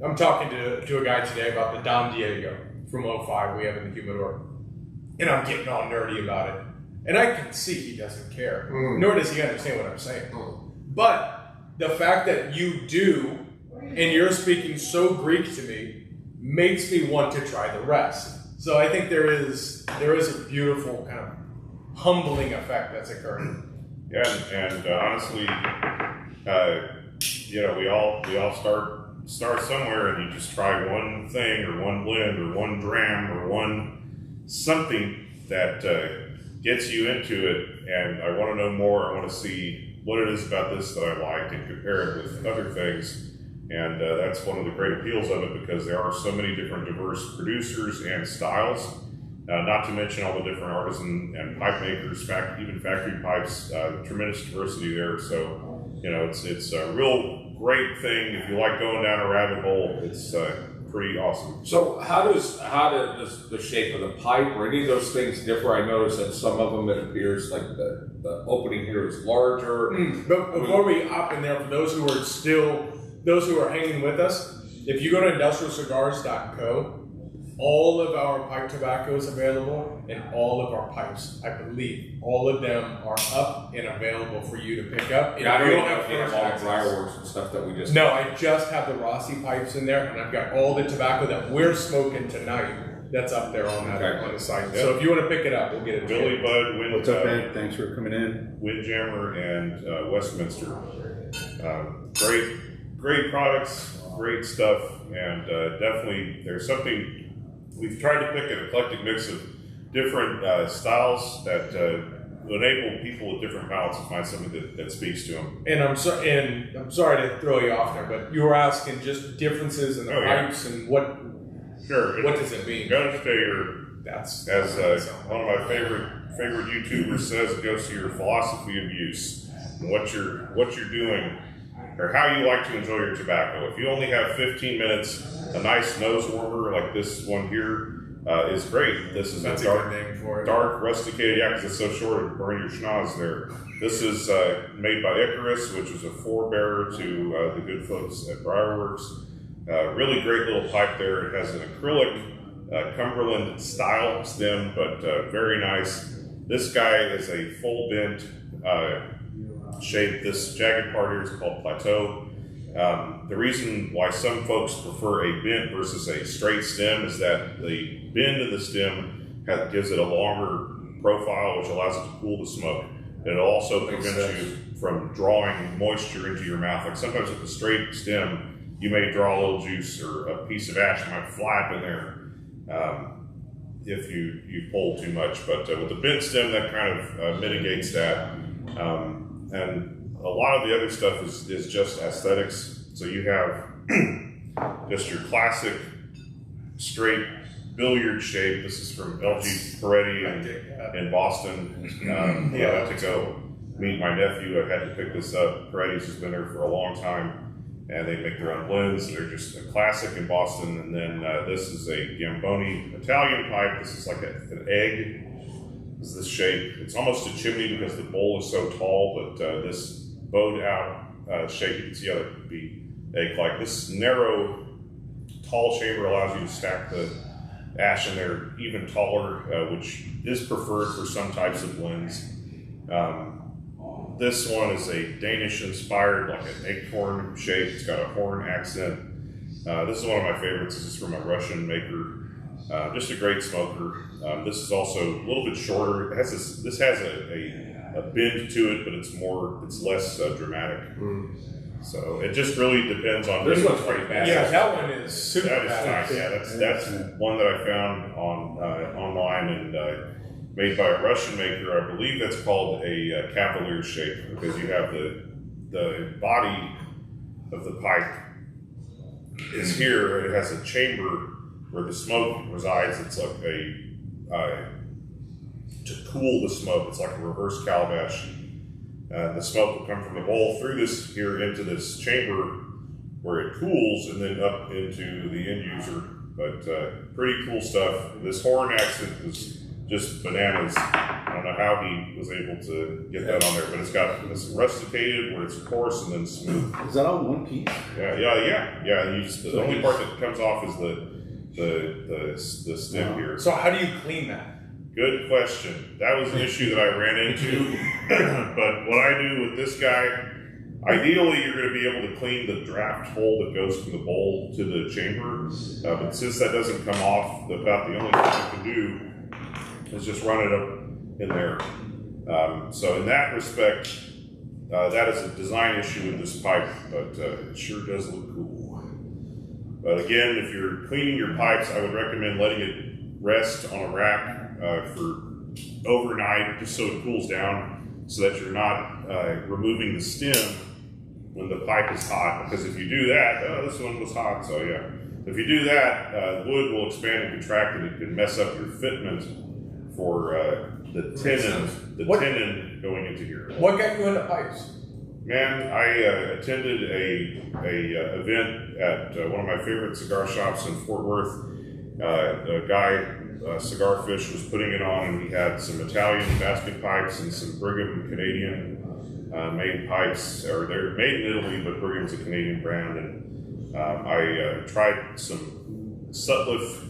I'm talking to a guy today about the Dom Diego from '05 we have in the humidor, and I'm getting all nerdy about it, and I can see he doesn't care, nor does he understand what I'm saying. But the fact that you do, and you're speaking so Greek to me, makes me want to try the rest. So I think there is a beautiful kind of humbling effect that's occurring. Yeah, and honestly, we all start somewhere, and you just try one thing or one blend or one dram or one something that gets you into it. And I want to know more. I want to see what it is about this that I like and compare it with other things. And that's one of the great appeals of it, because there are so many different diverse producers and styles. Not to mention all the different artisan and pipe makers, even factory pipes, tremendous diversity there. So, it's a real great thing. If you like going down a rabbit hole, it's pretty awesome. So how does the shape of the pipe or any of those things differ? I noticed that some of them, it appears like the opening here is larger. But before we hop in there, for those who are hanging with us, if you go to industrialcigars.co, all of our pipe tobacco is available, and all of our pipes, I believe, all of them are up and available for you to pick up. Yeah, I don't You even know if you have first all the access. briarworks and stuff that we just. No, I just have the Rossi pipes in there, and I've got all the tobacco that we're smoking tonight that's up there on the site. So if you want to pick it up, we'll get it. Billy Bud, What's up, Ed? Thanks for coming in. Windjammer, and Westminster. Great products, great stuff, and definitely there's something. We've tried to pick an eclectic mix of different styles that enable people with different palates to find something that speaks to them. And I'm sorry to throw you off there, but you were asking just differences in the pipes and what does it mean? Gun failure, That's as one of my favorite YouTubers says, it goes to your philosophy of use and what you're doing, or how you like to enjoy your tobacco. If you only have 15 minutes, a nice nose warmer like this one here is great. This is That's a a dark, good name for it. dark rusticated, because it's so short it'll burn your schnoz there. This is made by Icarus, which is a forebearer to the good folks at Briarworks. Really great little pipe there. It has an acrylic Cumberland style stem, but very nice. This guy is a full bent shape. This jagged part here is called plateau. The reason why some folks prefer a bent versus a straight stem is that the bend of the stem gives it a longer profile, which allows it to cool the smoke. And it also prevents you from drawing moisture into your mouth. Like sometimes with the straight stem, you may draw a little juice, or a piece of ash might flap in there if you pull too much. But with the bent stem, that kind of mitigates that. And a lot of the other stuff is just aesthetics. So you have just your classic straight billiard shape. This is from LG Peretti in Boston. I went to go meet my nephew. I had to pick this up. Peretti's has been there for a long time, and they make their own blends. They're just a classic in Boston. And then this is a Gamboni Italian pipe. This is like an egg. Is this shape? It's almost a chimney because the bowl is so tall, but this bowed out shape, you can see how it could be egg-like. This narrow, tall chamber allows you to stack the ash in there even taller, which is preferred for some types of blends. This one is a Danish-inspired, like an acorn shape. It's got a horn accent. This is one of my favorites. This is from a Russian maker. Just a great smoker. This is also a little bit shorter. This has a bend to it, but it's less dramatic. So it just really depends on. This one's pretty bad. Yeah, that one is super That is badass. nice. Yeah, that's one that I found on online and made by a Russian maker. I believe that's called a Cavalier Shape, because you have the body of the pipe is here. It has a chamber where the smoke resides. It's like a to cool the smoke. It's like a reverse calabash. The smoke will come from the bowl through this here into this chamber where it cools and then up into the end user. But pretty cool stuff. This horn accent was just bananas. I don't know how he was able to get that on there, but it's got this rusticated where it's coarse and then smooth. Is that all one piece? Yeah. The only part that comes off is the stem here. So how do you clean that? Good question. That was an issue that I ran into. But what I do with this guy, ideally you're going to be able to clean the draft hole that goes from the bowl to the chamber. But since that doesn't come off, about the only thing you can do is just run it up in there. So in that respect, that is a design issue with this pipe, but it sure does look cool. But again, if you're cleaning your pipes, I would recommend letting it rest on a rack for overnight, just so it cools down, so that you're not removing the stem when the pipe is hot. Because if you do that, this one was hot, so yeah. If you do that, wood will expand and contract, and it can mess up your fitment for the tenon going into here. What got you into pipes? Man, I attended a event at one of my favorite cigar shops in Fort Worth. A guy, Cigar Fish, was putting it on, and he had some Italian basket pipes and some Brigham Canadian made pipes, or they're made in Italy, but Brigham's a Canadian brand. And I tried some Sutliff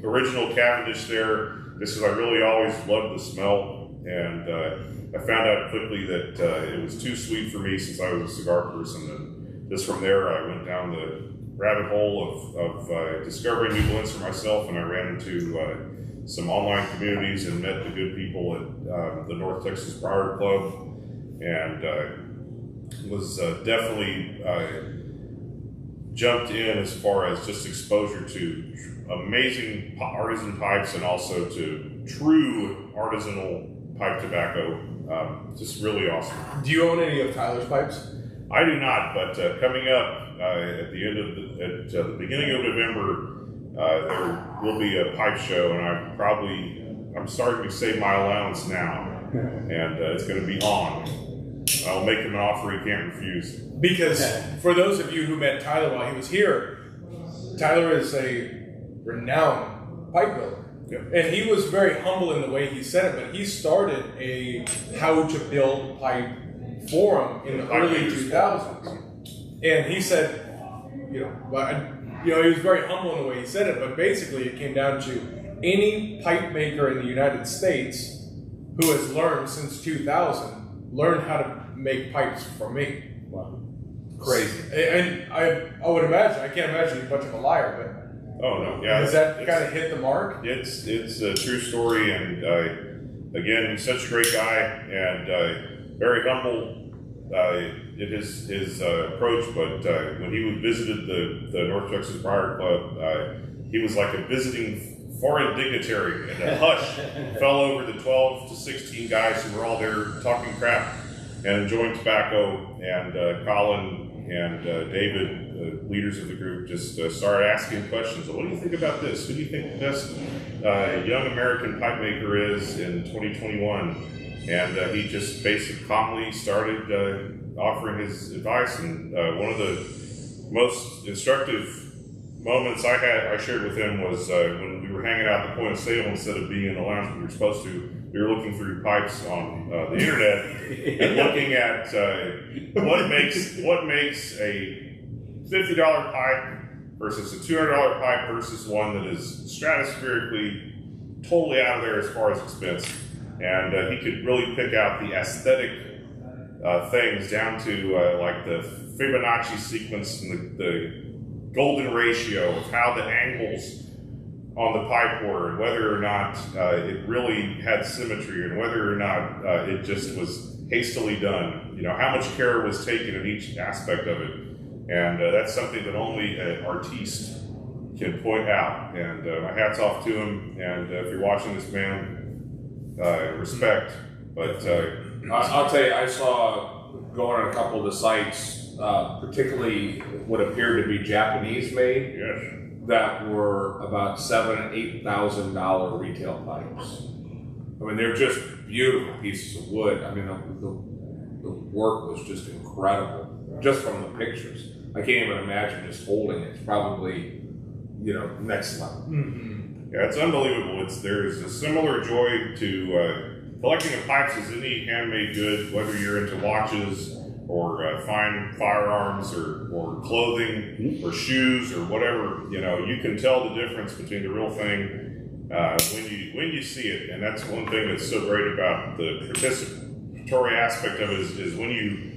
original Cavendish there, just because I really always loved the smell, and I found out quickly that it was too sweet for me since I was a cigar person, and just from there I went down the rabbit hole of discovering new blends for myself, and I ran into some online communities and met the good people at the North Texas Briar Club, and was definitely jumped in as far as just exposure to amazing artisan pipes and also to true artisanal pipe tobacco. Just really awesome. Do you own any of Tyler's pipes? I do not, but coming up at the end of the beginning of November, there will be a pipe show, and I'm starting to save my allowance now, and it's going to be on. I'll make him an offer he can't refuse. Because for those of you who met Tyler while he was here, Tyler is a renowned pipe builder. Yeah. And he was very humble in the way he said it, but he started a how to build pipe forum in the early 2000s. And he said, he was very humble in the way he said it, but basically it came down to any pipe maker in the United States who has learned since 2000, learned how to make pipes from me. Wow. Crazy. And I would imagine, I can't imagine he's much of a liar, but Oh no, yeah. does that kind of hit the mark? It's a true story, and again, he's such a great guy and very humble in his approach. But when he visited the North Texas Briar Club, he was like a visiting foreign dignitary, and a hush fell over the 12 to 16 guys who were all there talking crap and enjoying tobacco. And Colin and David, leaders of the group, just started asking questions. What do you think about this? Who do you think the best young American pipe maker is in 2021? And he just basically calmly started offering his advice. And one of the most instructive moments I shared with him was when we were hanging out at the point of sale instead of being in the lounge we were supposed to. We were looking through pipes on the internet and looking at what makes a $50 pipe versus a $200 pipe versus one that is stratospherically totally out of there as far as expense. And he could really pick out the aesthetic things down to like the Fibonacci sequence and the golden ratio of how the angles on the pipe were, and whether or not it really had symmetry, and whether or not it just was hastily done. You know, how much care was taken in each aspect of it. And that's something that only an artiste can point out. And my hat's off to him. And if you're watching this, man, respect. But I'll tell you, I saw going on a couple of the sites, particularly what appeared to be Japanese made, yes. that were about $7,000 and $8,000 retail pipes. I mean, they're just beautiful pieces of wood. I mean, the work was just incredible, just from the pictures. I can't even imagine just holding it. It's probably, next level. Mm-hmm. Yeah, it's unbelievable. There's a similar joy to collecting of pipes as any handmade good, whether you're into watches or fine firearms or clothing or shoes or whatever. You can tell the difference between the real thing when you see it, and that's one thing that's so great about the participatory aspect of it is when you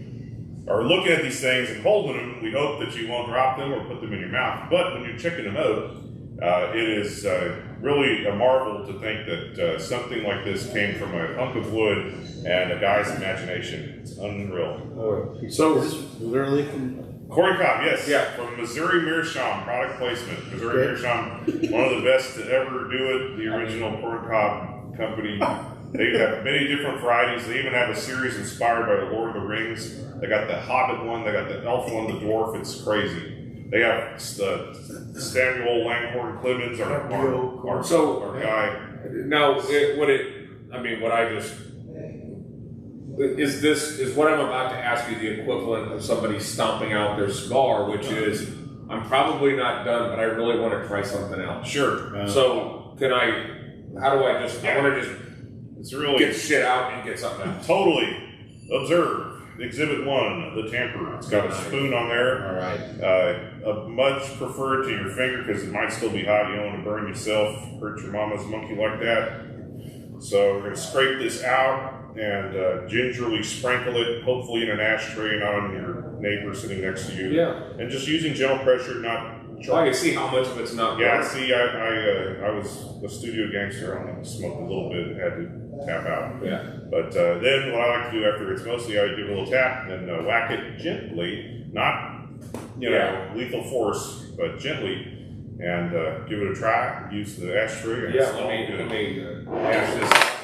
are looking at these things and holding them, we hope that you won't drop them or put them in your mouth. But when you're checking them out, it is really a marvel to think that something like this came from a hunk of wood and a guy's imagination. It's unreal. So is this literally from Corey Cobb, yes. Yeah. From Missouri Meerschaum, product placement. Missouri Meerschaum, one of the best to ever do it, the original Corey Cobb company. They have many different varieties. They even have a series inspired by the Lord of the Rings. They got the Hobbit one, they got the Elf one, the Dwarf. It's crazy. They have the Samuel Langhorne Clemens, our guy. Now, is what I'm about to ask you the equivalent of somebody stomping out their cigar, which is, I'm probably not done, but I really want to try something else. Sure. So how do I just, I want to just It's really get shit out and get something else. Totally. Observe. Exhibit 1, the tamper. It's got a spoon on there. All right. Much preferred to your finger because it might still be hot. You don't want to burn yourself, hurt your mama's monkey like that. So we're going to scrape this out and gingerly sprinkle it, hopefully in an ashtray, not on your neighbor sitting next to you. Yeah. And just using gentle pressure, not I can see how much of it's not. Yeah, burnt. see, I was a studio gangster. I smoked a little bit and had to tap out. Yeah. But then what I like to do after it's mostly, I give it a little tap and then whack it gently, not, lethal force, but gently, and give it a try. Use the ashtray. And Yeah, let me ask this.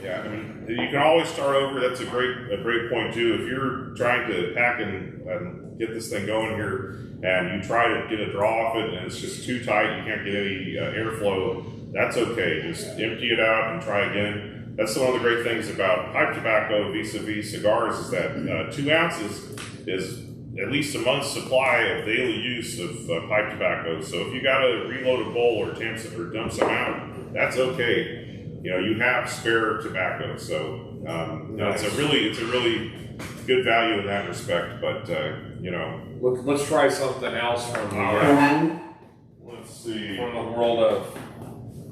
Yeah, I mean, you can always start over. That's a great point too. If you're trying to pack and get this thing going here, and you try to get a draw off it, and it's just too tight, you can't get any airflow. That's okay. Just empty it out and try again. That's one of the great things about pipe tobacco vis-a-vis cigars is that 2 ounces is at least a month's supply of daily use of pipe tobacco. So if you got to reload a bowl or dump some out, that's okay. You have spare tobacco, so it's a really good value in that respect. But let's try something else from let's see from the world of.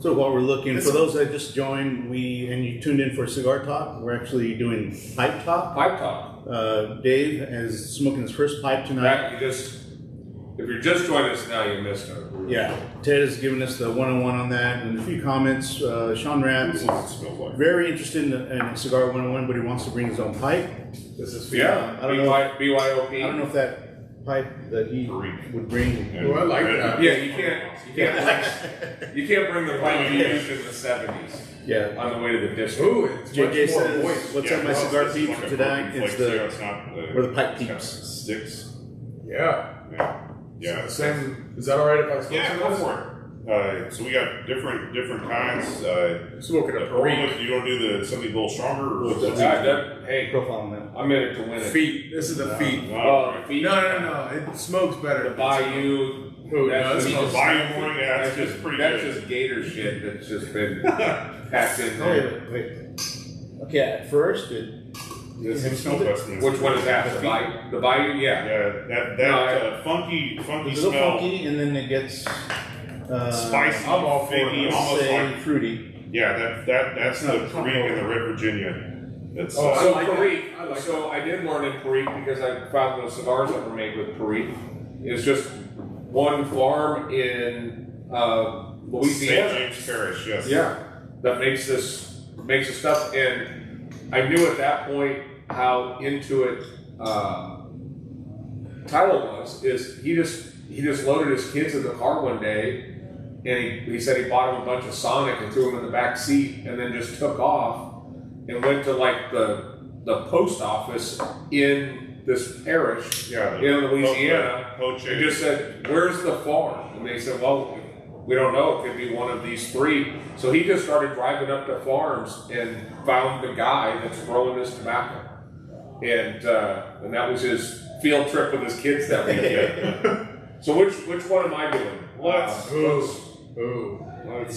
So while we're looking, for those that just joined, and you tuned in for Cigar Talk, we're actually doing Pipe Talk. Pipe talk. Dave is smoking his first pipe tonight. If you're just joining us now, you missed it. Yeah, Ted has given us the 101 on that and a few comments. Sean Ratz is very interested in Cigar 101, but he wants to bring his own pipe. This is Yeah, I don't know. BYOP. I don't know if that pipe that he would bring. Oh, I like that. Yeah, you can't bring the pipe you used in the 70s. Yeah. On the way to the disco. Ooh, it's JJ much more says, moist. what's on my cigar peeps like today? It's or the pipe it's got peeps. sticks. Yeah. Yeah. Same. Is that all right if I smoke Yeah, some go of this? for it. So we got different kinds. Smoking a Perique. You don't do something a little stronger, or Hey, Profile on that. I'm in it to win it. Feet. This is the feet. Oh, the feet. No. It smokes better. The Bayou. Who? That's No, just- Bayou morning. Yeah, that's just pretty That's good. just gator shit that's just been packed in Oh, there. wait. Okay, at first, This is no question. Which one is that? The Bayou? Yeah. Yeah, that No, funky it's a little smell. funky, and then it gets Spicy, I'm all for figgy, it. almost say like fruity. that's the Perique in the Red Virginia. It's Oh, I So like that. Perique. I like So I did learn in Perique because I found those cigars that were made with Perique. It's just one farm in Louisiana. St. James Parish, yes. Yeah, that makes this stuff, and I knew at that point how into it Tyler was. Is he just loaded his kids in the car one day, and he said he bought him a bunch of Sonic and threw them in the back seat, and then just took off and went to like the post office in this parish Yeah, in Louisiana. Poche. And just said, "Where's the farm?" And they said, "Well, We don't know. It could be one of these three. So he just started driving up to farms and found the guy that's growing this tobacco. And that was his field trip with his kids that weekend. So which one am I doing? Let's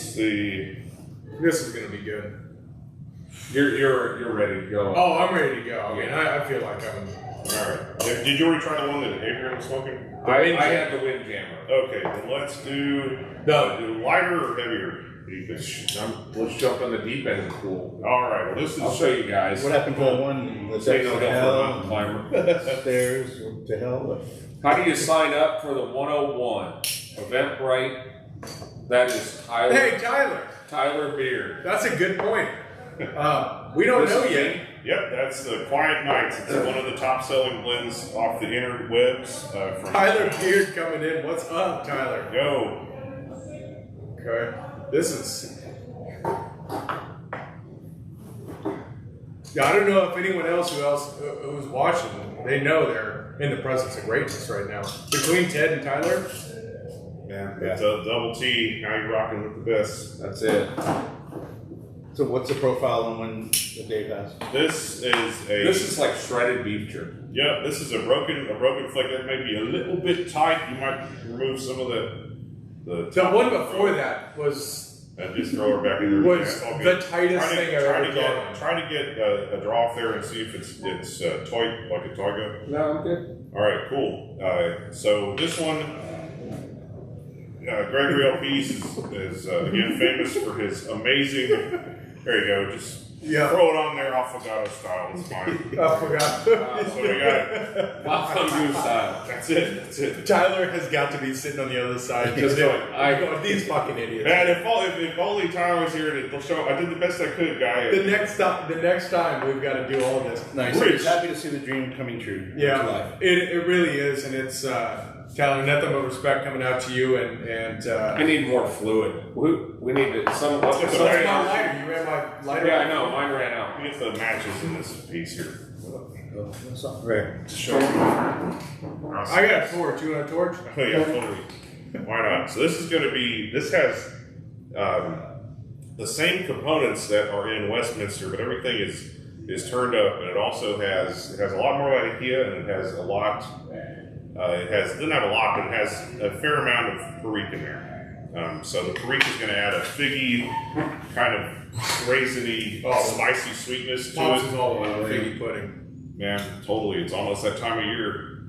see. This is gonna be good. You're ready to go. Oh, I'm ready to go. I mean, I feel like I'm. All right. Did you already try the one that Adrian was smoking? I had the Windjammer. Okay, then let's do lighter or heavier. What do you think? Let's jump on the deep end of the pool. All right. Well, this is. I'll show you guys. What happened to that one? Let's They don't go for a mountain climber. Stairs to hell. How do you sign up for the 101? Eventbrite. That is Tyler. Hey, Tyler. Tyler Beard. That's a good point. We don't know yet. Yep, that's the Quiet Nights. It's one of the top-selling blends off the interwebs. From Tyler Beard coming in. What's up, Tyler? Go. Okay. This is. Yeah, I don't know if anyone else who's watching, they know they're in the presence of greatness right now. Between Ted and Tyler. Yeah. It's a double T. Now you're rocking with the best. That's it. So what's the profile on when the Dave has? This is like shredded beef jerky. Yeah, this is a broken flake that may be a little bit tight. You might remove some of the one before that was. And just throw her back in there. Was the tightest thing I've ever done. Try to get a draw off there and see if it's toy like a toy gun. No, I'm good. All right, cool. So this one, Gregory LP's is again famous for his amazing. There you go. Just throw it on there, affogato style. It's fine. Affogato. So we got Affogato style. That's it. Tyler has got to be sitting on the other side. Just going. These fucking idiots. Man, if only Tyler was here to show. I did the best I could, guy. The next time we've got to do all of this. Nice. Rich. Happy to see the dream coming true. Yeah, it really is, and it's Tyler, nothing but respect coming out to you, and I need more fluid. We need to some. That's my lighter. You ran my lighter. Yeah, I know. Mine ran out. Get the matches in this piece here. That's not right. Show. I got a torch. You want a torch? Oh, yeah, totally. Why not? So this is going to be. This has the same components that are in Westminster, but everything is turned up, and it also has a lot more like IKEA, and it has a lot. Doesn't have a lot, but it has a fair amount of perique in there. So the perique is going to add a figgy, kind of raisiny, spicy sweetness to Pops it. is all about figgy pudding. Man, totally. It's almost that time of year.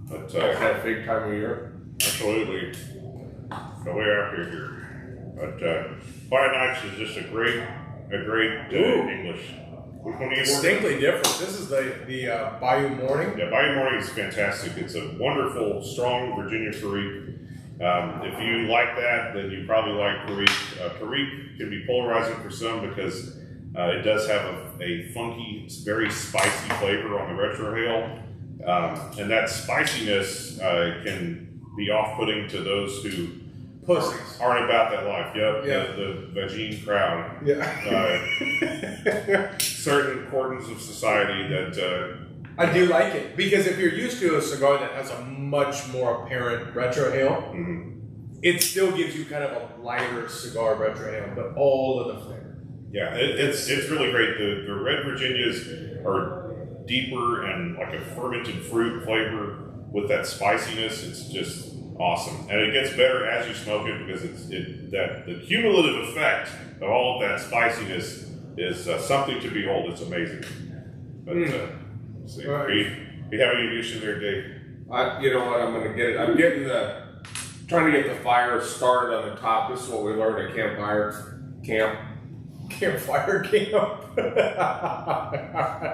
But That big time of year. absolutely, no way after here. But Quiet Nights is just a great English. Which one are you Distinctly different. This is the Bayou Morning. Yeah, Bayou Morning is fantastic. It's a wonderful, strong Virginia Perique. If you like that, then you probably like Perique. Perique can be polarizing for some because it does have a funky, very spicy flavor on the retro hail. And that spiciness can be off-putting to those who Pussies. aren't about that life. Yep, Yeah. the vagine crowd. Yeah. Certain cordons of society that I do like it because if you're used to a cigar that has a much more apparent retro hail, it still gives you kind of a lighter cigar retro hail, but all of the flavor. yeah, it's really great. The red Virginias are deeper and like a fermented fruit flavor with that spiciness. It's just awesome, and it gets better as you smoke it because the cumulative effect of all of that spiciness is something to behold. It's amazing. But let's see, Right. are you having any issue there, Dave? You know what? I'm going to get it. I'm trying to get the fire started on the top. This is what we learned at campfire camp. Campfire camp.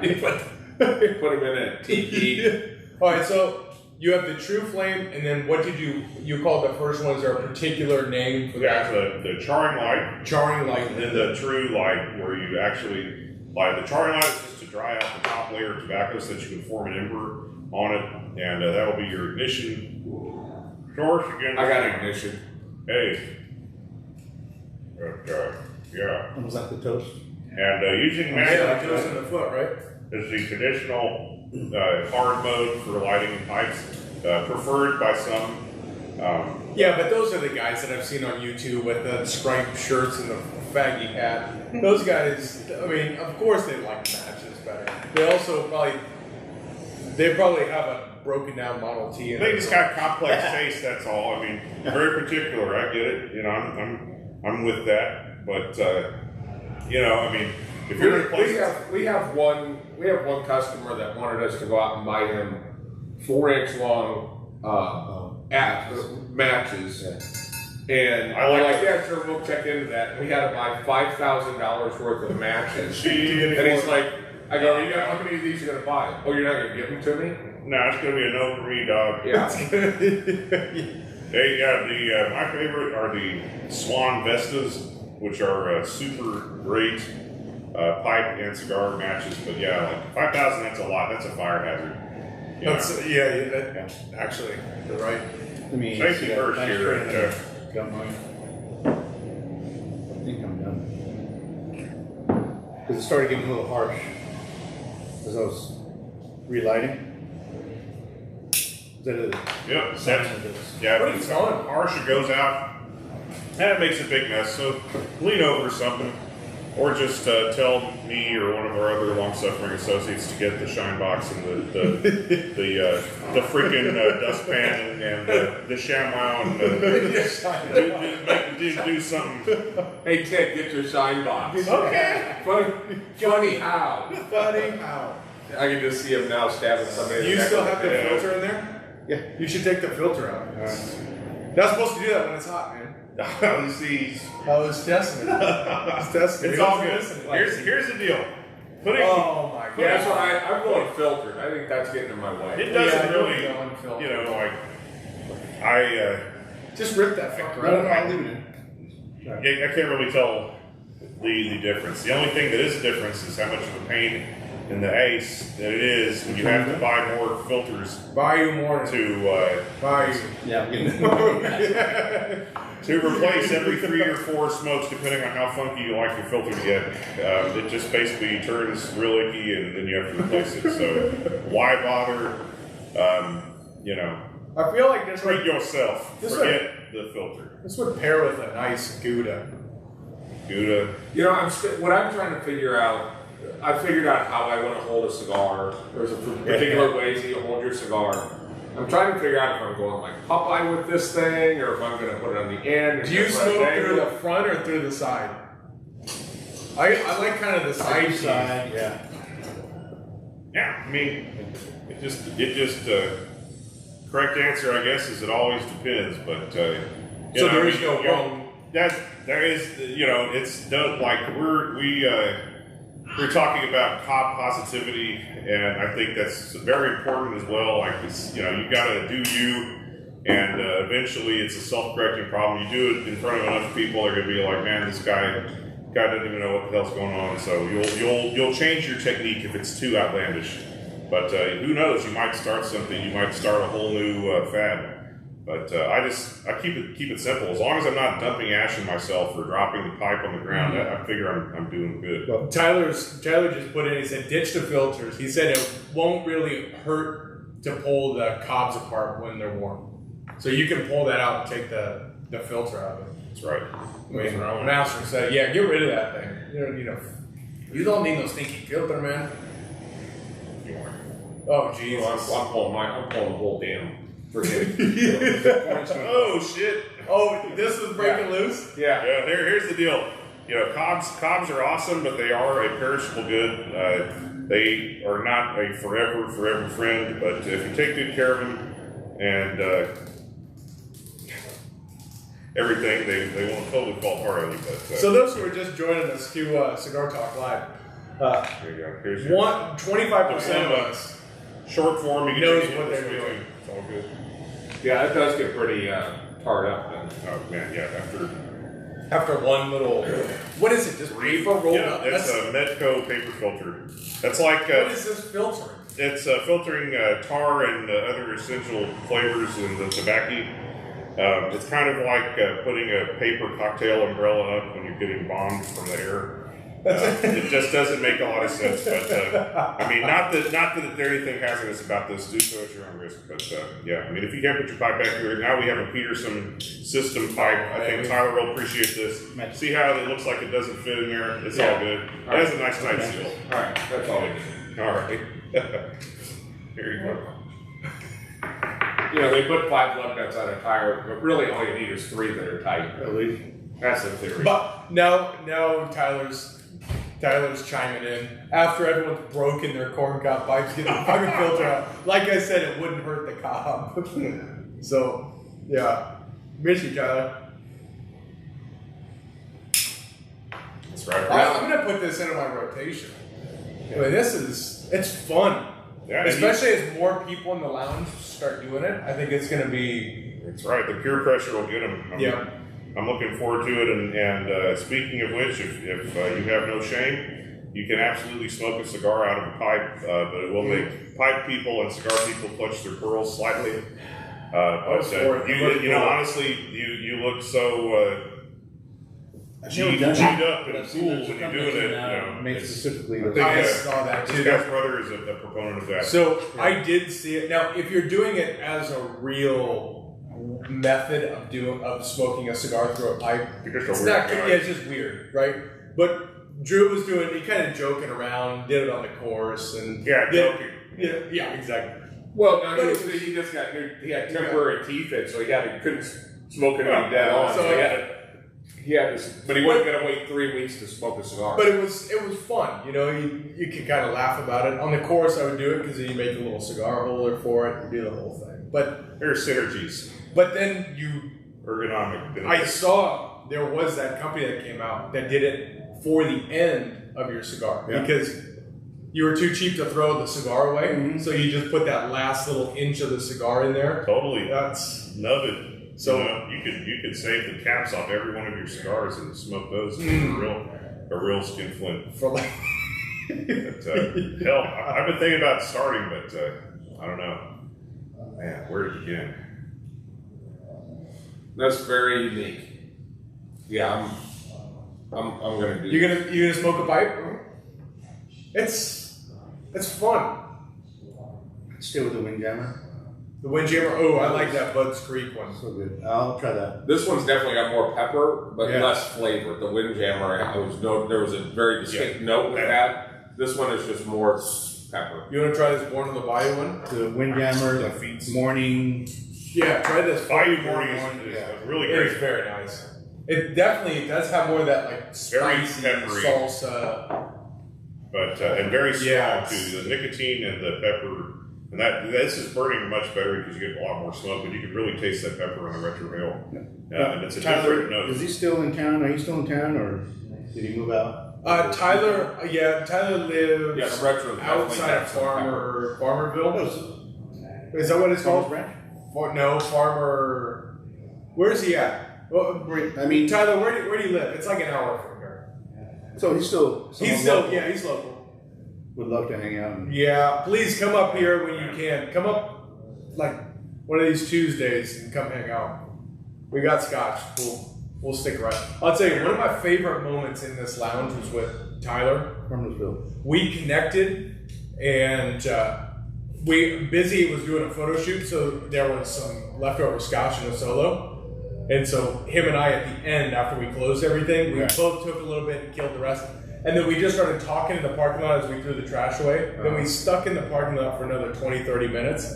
You put them in a tepee. All right, so you have the True Flame, and then what did you call the first one? Is there a particular name for Yeah, that? the charring light, Charring light. and then the true light, where you actually light. The charring light is just to dry out the top layer of tobacco so that you can form an ember on it, and that will be your ignition. George, again. I got ignition. Hey. Yeah. And was that the toast? And using Yeah, it magic goes in the foot, right? is the traditional hard mode for lighting in pipes, preferred by some. Yeah, but those are the guys that I've seen on YouTube with the striped shirts and the faggy hat. Those guys, I mean, of course they like matches better. They also probably have a broken down Model T. They just got complex taste. That's all. I mean, very particular. I get it. You know, I'm with that. But you know, I mean, if you're in a place, we have one customer that wanted us to go out and buy him 4-inch long matches. And I like yeah, sure, we'll check into that. And we had to buy $5,000 worth of matches. Gee. And he's like, I go, how many of these are you going to buy? Oh, you're not going to give them to me? no, it's going to be a no for me, dog. Yeah. My favorite are the Swan Vestas, which are super great pipe and cigar matches. But yeah, like 5,000, that's a lot. That's a fire hazard. You know? Actually, you're right. I mean, Safety first here. Got mine. I think I'm done. Because it started getting a little harsh as I was relighting. Is that it? Yep. What Yeah, are if you it's calling? harsh, it goes out. And it makes a big mess. So lean over something. Or just tell me or one of our other long-suffering associates to get the shine box and the freaking dustpan and the ShamWow and do something. Hey, Ted, get your shine box. Okay. Funny how? Funny how? I can just see him now stabbing somebody. Do you still have the filter in there? Yeah. You should take the filter out. Not supposed to do that when it's hot, man. You see, I was testing it. it's all good. Here's the deal. Putting Oh my god. Yeah, that's what I'm going filtered. I think that's getting in my way. it doesn't really, unfiltered. you know, like I Just rip that fucker No, out. I'll leave it in. I can't really tell the difference. The only thing that is a difference is how much of a pain in the ace that it is when you have to buy more filters Buy you more. to Buy you. Yeah, I'm getting to replace every 3 or 4 smokes, depending on how funky you like your filter to get. It just basically turns real icky, and then you have to replace it. So why bother? You know, I feel like this treat would, yourself. This Forget the filter. this would pair with a nice Gouda. Gouda. You know, what I'm trying to figure out. I figured out how I want to hold a cigar. There's a particular ways that you hold your cigar. I'm trying to figure out if I'm going like Popeye with this thing, or if I'm going to put it on the end. Do you smoke through the front or through the side? I like kind of the side. yeah. Yeah, I mean, it just correct answer, I guess, is it always depends. But So there is no wrong. There is, you know, it's don't like we're talking about cob positivity, and I think that's very important as well. Like this, you know, you got to do you, and eventually it's a self-correcting problem. You do it in front of enough people, they're gonna be like, man, this guy doesn't even know what the hell's going on. So you'll change your technique if it's too outlandish. But who knows? You might start something. You might start a whole new fad. But I keep it simple. As long as I'm not dumping ash in myself or dropping the pipe on the ground, I figure I'm doing good. Well, Tyler just put in. He said ditch the filters. He said it won't really hurt to pull the cobs apart when they're warm. So you can pull that out and take the filter out of it. That's right. I mean, Master said, yeah, get rid of that thing. You don't need no stinky filter, man. Oh, jeez. I'm pulling the whole damn. Oh shit! Oh, this was breaking loose. Yeah. Yeah. Here's the deal. You know, cobs are awesome, but they are a perishable good. They are not a forever friend. But if you take good care of them and everything, they won't totally fall apart on you. But So those who are just joining us to Cigar Talk Live, there you go. Here's your 25% of us short form. You knows can what they're doing. doing. It's all good. Yeah, it does get pretty tarred up then. Oh man, yeah. After one little, what is it? Just paper rolled up. It's a Medco paper filter. That's like What is this filtering? it's filtering tar and other essential flavors in the tobacco. It's kind of like putting a paper cocktail umbrella up when you're getting bombed from the air. It just doesn't make a lot of sense. But I mean, not that there's anything hazardous about this. Do so at your own risk. But yeah, I mean, if you can't put your pipe back here, now we have a Peterson system pipe. I think Tyler will appreciate this. See how it looks like it doesn't fit in there? It's all good. It has a nice tight seal. All right, that's all we need. All right. Here you go. You know, they put 5 lug nuts on a tire, but really all you need is 3 that are tight. At least. That's the theory. But now Tyler's chiming in after everyone's broken their corn cob pipes, getting the fucking filter out. Like I said, it wouldn't hurt the cob. So yeah, miss you, Tyler. That's right. I'm gonna put this into my rotation. I mean, it's fun. Yeah, Especially as more people in the lounge start doing it, I think it's gonna be. That's right. The peer pressure will get them. I'm looking forward to it. And speaking of which, if you have no shame, you can absolutely smoke a cigar out of a pipe, but it will make pipe people and cigar people clutch their pearls slightly. You know, honestly, you look so G'd up and cool when you're doing it. You know, made specifically. I saw that too. This guy's brother is a proponent of that. So I did see it. Now, if you're doing it as a real method of smoking a cigar through a pipe, it's not. Yeah, it's just weird, right? But Drew was doing. He kind of joking around, did it on the course, and joking. Yeah, exactly. Well, no, he had temporary teeth in, so couldn't smoke anything dead on. So he had to, but he wasn't going to wait 3 weeks to smoke a cigar. But it was fun, you know. You could kind of laugh about it. On the course, I would do it because then you make a little cigar holder for it and do the whole thing. But there's synergies. But then ergonomic. I saw there was that company that came out that did it for the end of your cigar because you were too cheap to throw the cigar away, so you just put that last little inch of the cigar in there. Totally, love it. So you could save the caps off every one of your cigars and smoke those. A real skin flint. For like, hell, I've been thinking about starting, but I don't know. Man, where to begin? That's very unique. Yeah, I'm gonna do. You gonna smoke a pipe? It's fun. Stay with the Windjammer. The Windjammer. Oh, I like that Bud's Creek one. So good. I'll try that. This one's definitely got more pepper, but less flavor. The Windjammer, there was a very distinct note with that. This one is just more pepper. You want to try this Born on the Bayou one? The Windjammer, the morning. Yeah, try this. Bayou morning is really great. It's very nice. It definitely does have more of that like spicy peppery salsa. But and very strong too. The nicotine and the pepper. And this is burning much better because you get a lot more smoke, but you can really taste that pepper on the retro rail. And it's a different note. Is he still in town? Are you still in town, or did he move out? Tyler lives retro outside of Farmerville. Is that what it's called? No, Farmer. Where's he at? Well, I mean, Tyler, where do you live? It's like an hour from here. So he's local. He's local. Would love to hang out. Yeah, please come up here when you can. Come up like one of these Tuesdays and come hang out. We got scotch. We'll stick around. I'll tell you, one of my favorite moments in this lounge was with Tyler. We connected, and Busy was doing a photo shoot, so there was some leftover scotch in a solo. And so him and I, at the end, after we closed everything, we both took a little bit and killed the rest. And then we just started talking in the parking lot as we threw the trash away. Then we stuck in the parking lot for another 20, 30 minutes.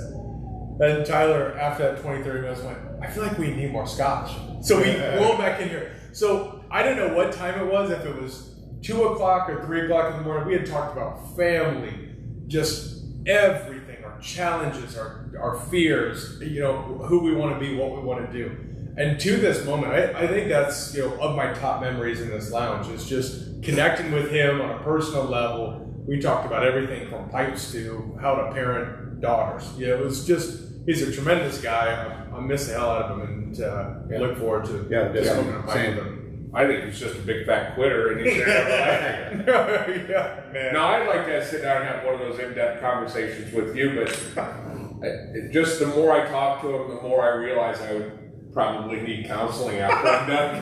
And Tyler, after that 20, 30 minutes, went, I feel like we need more scotch. So we rolled back in here. So I don't know what time it was, if it was 2 o'clock or 3 o'clock in the morning. We had talked about family, just everything, our challenges, our fears, who we want to be, what we want to do. And to this moment, I think that's, of my top memories in this lounge, is just connecting with him on a personal level. We talked about everything from pipes to how to parent daughters. It was just, he's a tremendous guy. I miss the hell out of him, and look forward to smoking a pipe with him. I think he's just a big fat quitter, and he's there. Now, I'd like to sit down and have one of those in-depth conversations with you, but just the more I talk to him, the more I realize I would probably need counseling after I'm done.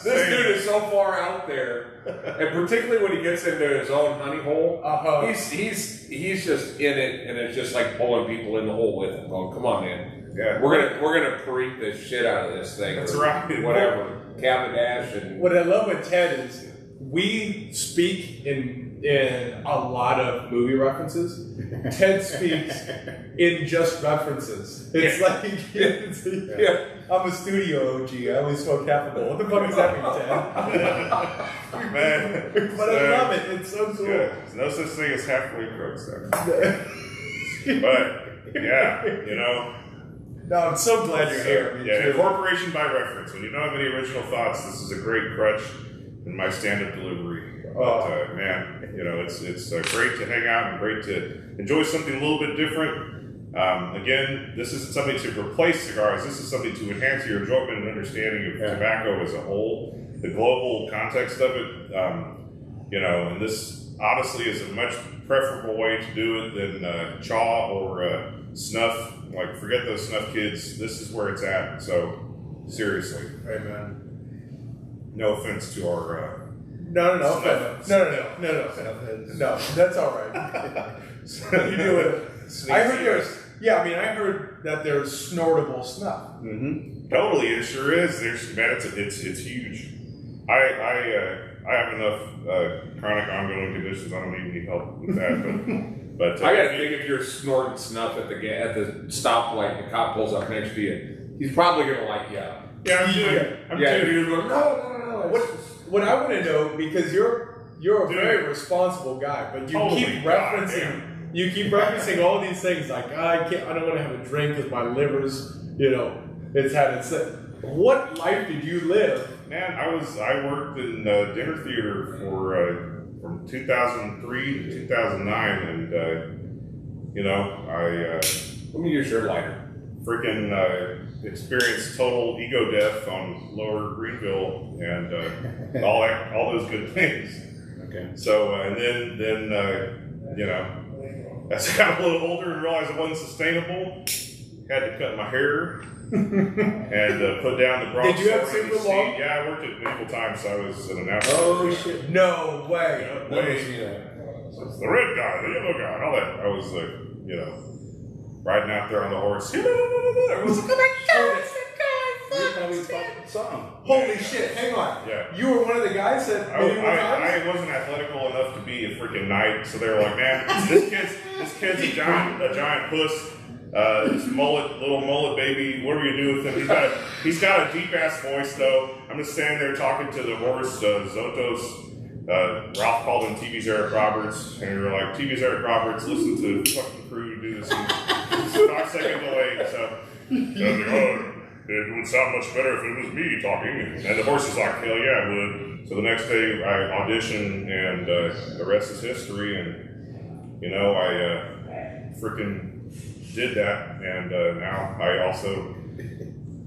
This dude is so far out there. And particularly when he gets into his own honey hole, he's just in it, and it's just like pulling people in the hole with him. Going, come on, man. Yeah. We're gonna preak the shit out of this thing. That's or right. Whatever. Cavendish and What I love with Ted is we speak in a lot of movie references. Ted speaks in just references. It's like I'm a studio OG. I only smoke half a bowl. What the fuck does that mean, Ted? Man, But I love it. It's so cool. yeah, there's no such thing as halfway crooks there. But yeah, you know. No, I'm so glad you're here. I mean, Yeah, incorporation by reference. When you don't have any original thoughts, this is a great crutch in my stand-up delivery. But man, you know, it's great to hang out and great to enjoy something a little bit different. Again, this isn't something to replace cigars. This is something to enhance your enjoyment and understanding of tobacco as a whole, the global context of it. You know, and this honestly is a much preferable way to do it than chaw or snuff. Like, forget those snuff kids. This is where it's at. So, seriously. Right, man. No offense to our. No, that's all right. You do it. I heard I heard that there's snortable snuff. Mm-hmm. Totally, it sure is. It's huge. I have enough chronic ongoing conditions. I don't even need help with that. But I gotta think if you're snorting snuff at the stoplight and the cop pulls up next to you, he's probably gonna light you up. Yeah, I'm You're going, no. What I want to know, because you're a very responsible guy, but you keep referencing all these things like I don't want to have a drink because my liver's it's had its. What life did you live? Man, I worked in dinner theater for from 2003 to 2009, and Let me use your lighter. Freaking experienced total ego death on Lower Greenville and all those good things. Okay. So and then as I got a little older and realized it wasn't sustainable, had to cut my hair and put down the Bronx. Did you have Sovereign super seat. long? Yeah, I worked at medieval times, so I was an announcer. Oh shit! No way. Yeah, the red guy, the yellow guy, and all that. I was riding out there on the horse. Everyone's like, Holy shit! Hang on. Yeah. You were one of the guys that. I wasn't athletical enough to be a freaking knight, so they were like, "Man, this kid's a giant puss. This little mullet baby. What are we gonna do with him? He's got a deep ass voice though. I'm just standing there talking to the horse, Zotos. Ralph called him TV's Eric Roberts, and we were like, TV's Eric Roberts, listen to fucking crew do this in 5 second delay. So I was like, it would sound much better if it was me talking. And the horse is like, hell yeah, it would. So the next day I auditioned, and the rest is history. And I freaking did that, and now I also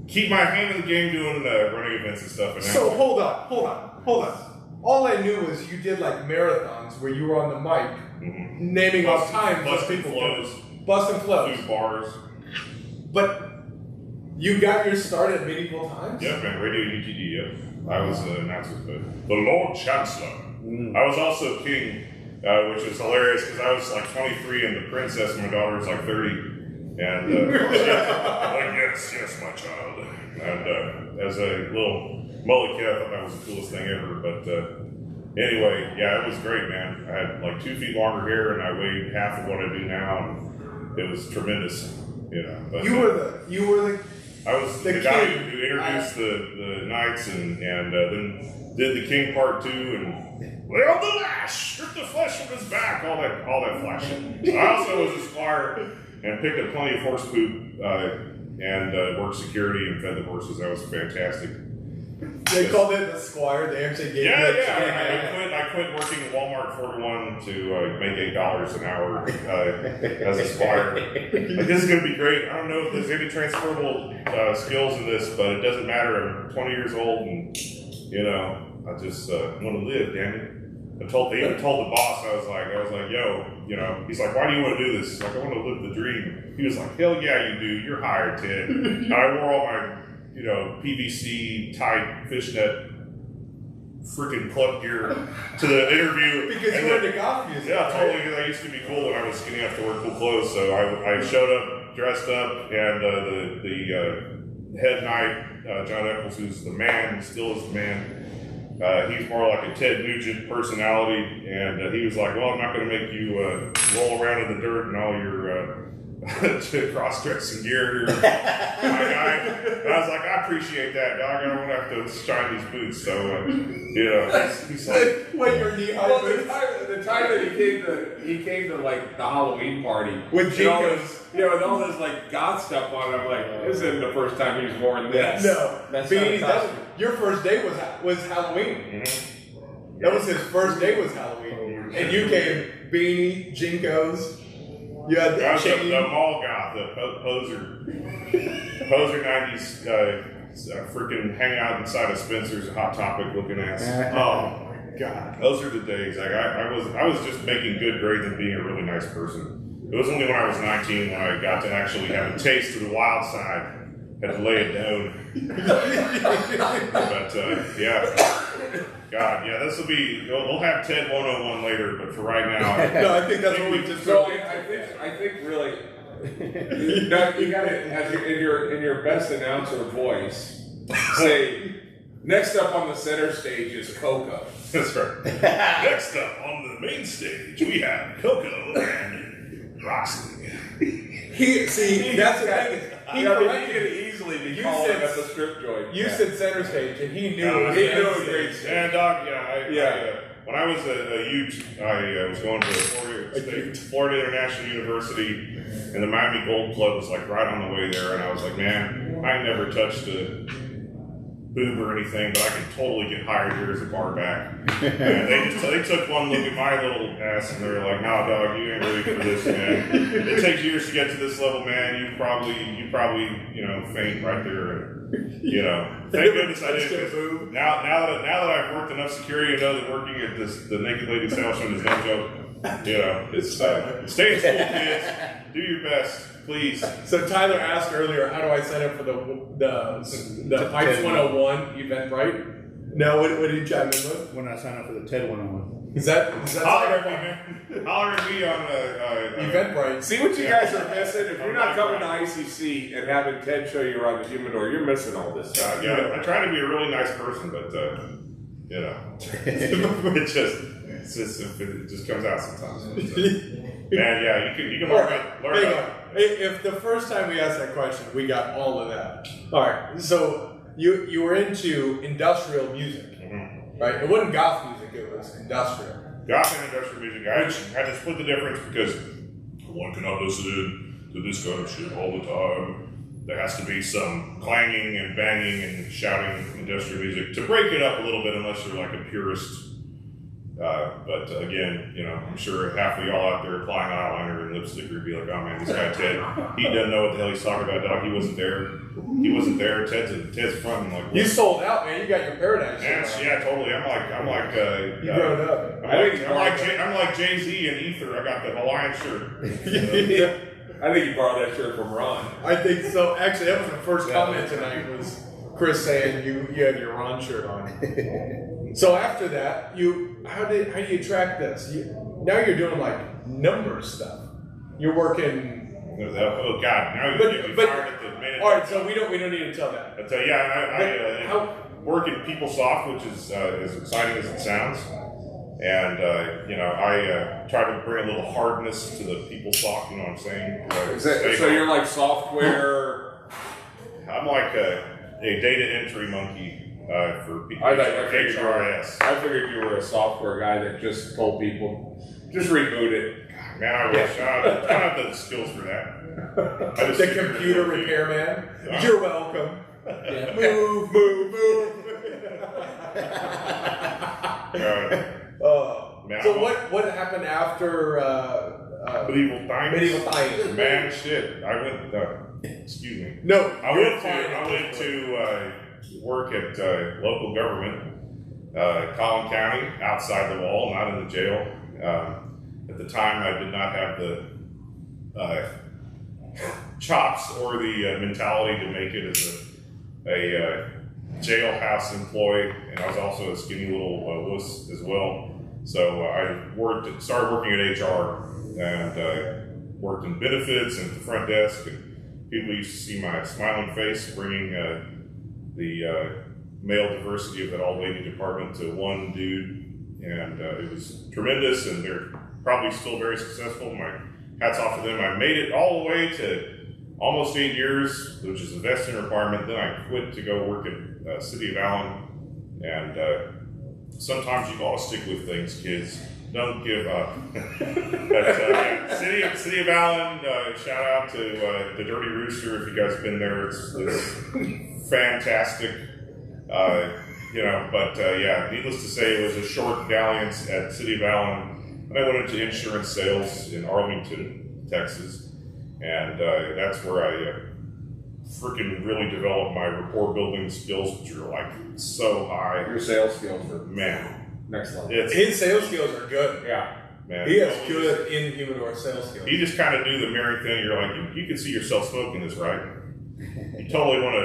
keep my hand in the game doing running events and stuff. And now So hold on. All I knew was you did like marathons where you were on the mic naming off times. busting flows, Busting flows. food bars. But you got your start at medieval times? Yeah, man, Radio UTD, yeah. I was an announcer, but the Lord Chancellor. I was also king, which is hilarious because I was like 23 and the princess, my daughter, was like 30. And yes, my child. And as a little mullet kid, I thought that was the coolest thing ever. But anyway, yeah, it was great, man. I had like 2 feet longer hair, and I weighed half of what I do now, and it was tremendous. But, You were the I was the guy who introduced the knights, and then did the king part 2, and lay on the lash, strip the flesh from his back, all that flashing. So I also was a squire and picked up plenty of horse poop and worked security and fed the horses. That was fantastic. They called it the squire. They actually gave I quit working at Walmart 4-1 to make $8 an hour as a squire. Like, this is going to be great. I don't know if there's any transferable skills in this, but it doesn't matter. I'm 20 years old, and I just want to live. Damn it! I even told the boss. I was like, yo, he's like, why do you want to do this? Like, I want to live the dream. He was like, hell yeah, you do. You're hired, Ted. And I wore all my PVC tight fishnet freaking club gear to the interview. Because And you were then- into goth music. Yeah, right? totally. Because I used to be cool when I was skinny enough to wear cool clothes. So I showed up, dressed up, and the head knight, John Eccles, who's the man, still is the man. He's more like a Ted Nugent personality, and he was like, "Well, I'm not going to make you roll around in the dirt and all your cross-dressing gear, my guy." And I was like, "I appreciate that, dog. I don't want to have to shine these boots." So, he's like, Wait, your knee high Well, boots? the time that he came to like the Halloween party With and all Jinkos. this, with all this like goth stuff on, I'm like, this isn't the first time he's worn this. No, That's Beanie, not that was, your first day was Halloween. That was his first day was Halloween, and you came beanie, jinkos. You had I the was chain. the mall goth, the poser 90s, freaking hang out inside of Spencer's Hot Topic looking ass. Oh my god! Those are the days. Like I was just making good grades and being a really nice person. It was only when I was 19 when I got to actually have a taste of the wild side. Had to lay it down. But yeah. God, yeah, this will be. We'll have TED 101 later, but for right now, No, I think that's what we just. So I think really, you got to as in your best announcer voice say, next up on the center stage is Coco. that's right. Next up on the main stage, we have Coco and Roxy. That's the thing. He He corrected could it. easily be You calling said- at the strip joint. You said center stage, and he knew. Yeah, it was he center knew it was stage. great. And dog, Yeah. when I was a youth, I was going to Florida International University, and the Miami Gold Club was like right on the way there, and I was like, man, I never touched a boob or anything, but I could totally get hired here as a bar back. And they took one look at my little ass, and they were like, "No, dog, you ain't ready for this, man. It takes years to get to this level, man. You probably, faint right there." And, thank goodness I did. 'Cause now that I've worked enough security, I know that working at the Naked Lady establishment is no joke. It's stay in school, kids. Do your best, please. So Tyler asked earlier, how do I sign up for the Pipes 101 event, right? No, what did you chime in with? When I sign up for the TED 101. Is that Holler at me, man. Holler at me on Eventbrite? See what you guys are missing? If you're not coming to ICC and having Ted show you around the humidor, you're missing all this stuff. Yeah, I try to be a really nice person, but it just comes out sometimes. Man, yeah, you can learn Hang it. on. If the first time we asked that question, we got all of that. All right. So you were into industrial music, right? It wasn't goth music; it was industrial. Goth and industrial music. I had to split the difference because one cannot listen to this kind of shit all the time. There has to be some clanging and banging and shouting industrial music to break it up a little bit, unless you're like a purist. But again, I'm sure half of y'all out there applying eyeliner and lipstick would be like, "Oh man, this guy Ted, he doesn't know what the hell he's talking about, dog. He wasn't there. He wasn't there. Ted's front like." You sold out, man. You got your paradise. Yeah, totally. I'm like. You grown up. I'm like Jay-Z and Ether. I got the Hawaiian shirt. I think you borrowed that shirt from Ron. I think so. Actually, that was the first comment tonight. Was Chris saying you had your Ron shirt on? So after that, how do you track this? Now you're doing like number stuff. You're working. Oh God! Now you're getting But- fired at the minute. All right, so we don't need to tell that. But I work at PeopleSoft, which is as exciting as it sounds, and I try to bring a little hardness to the PeopleSoft. You know what I'm saying? So you're like software. I'm like a data entry monkey for people. I figured you were a software guy that just told people, just reboot it. Man, I wish I don't have the skills for that. I just The figured computer it would be- repairman. Yeah. You're welcome. Yeah. Move. Man, So what happened after medieval times? medieval times? Man, shit. I went. Excuse me. No, I you're went fine. to work at local government, Collin County, outside the wall, not in the jail. At the time, I did not have the chops or the mentality to make it as a jailhouse employee, and I was also a skinny little wuss as well. So I started working at HR, and worked in benefits and at the front desk. And people used to see my smiling face, bringing the male diversity of that old lady department to one dude, and it was tremendous. And they're probably still very successful. My hats off to them. I made it all the way to almost 8 years, which is a vesting requirement. Then I quit to go work at City of Allen, and sometimes you gotta stick with things, kids. Don't give up. But, City of Allen, shout out to the Dirty Rooster if you guys have been there. It's fantastic. Needless to say, it was a short dalliance at City of Allen. And I went into insurance sales in Arlington, Texas. And that's where I freaking really developed my rapport building skills, which are like so high. Your sales skills are man next level. His sales skills are good. Yeah. Man, he has good in-humidor sales skills. You just kind of do the Mary thing. You're like, you can see yourself smoking this, right? You totally want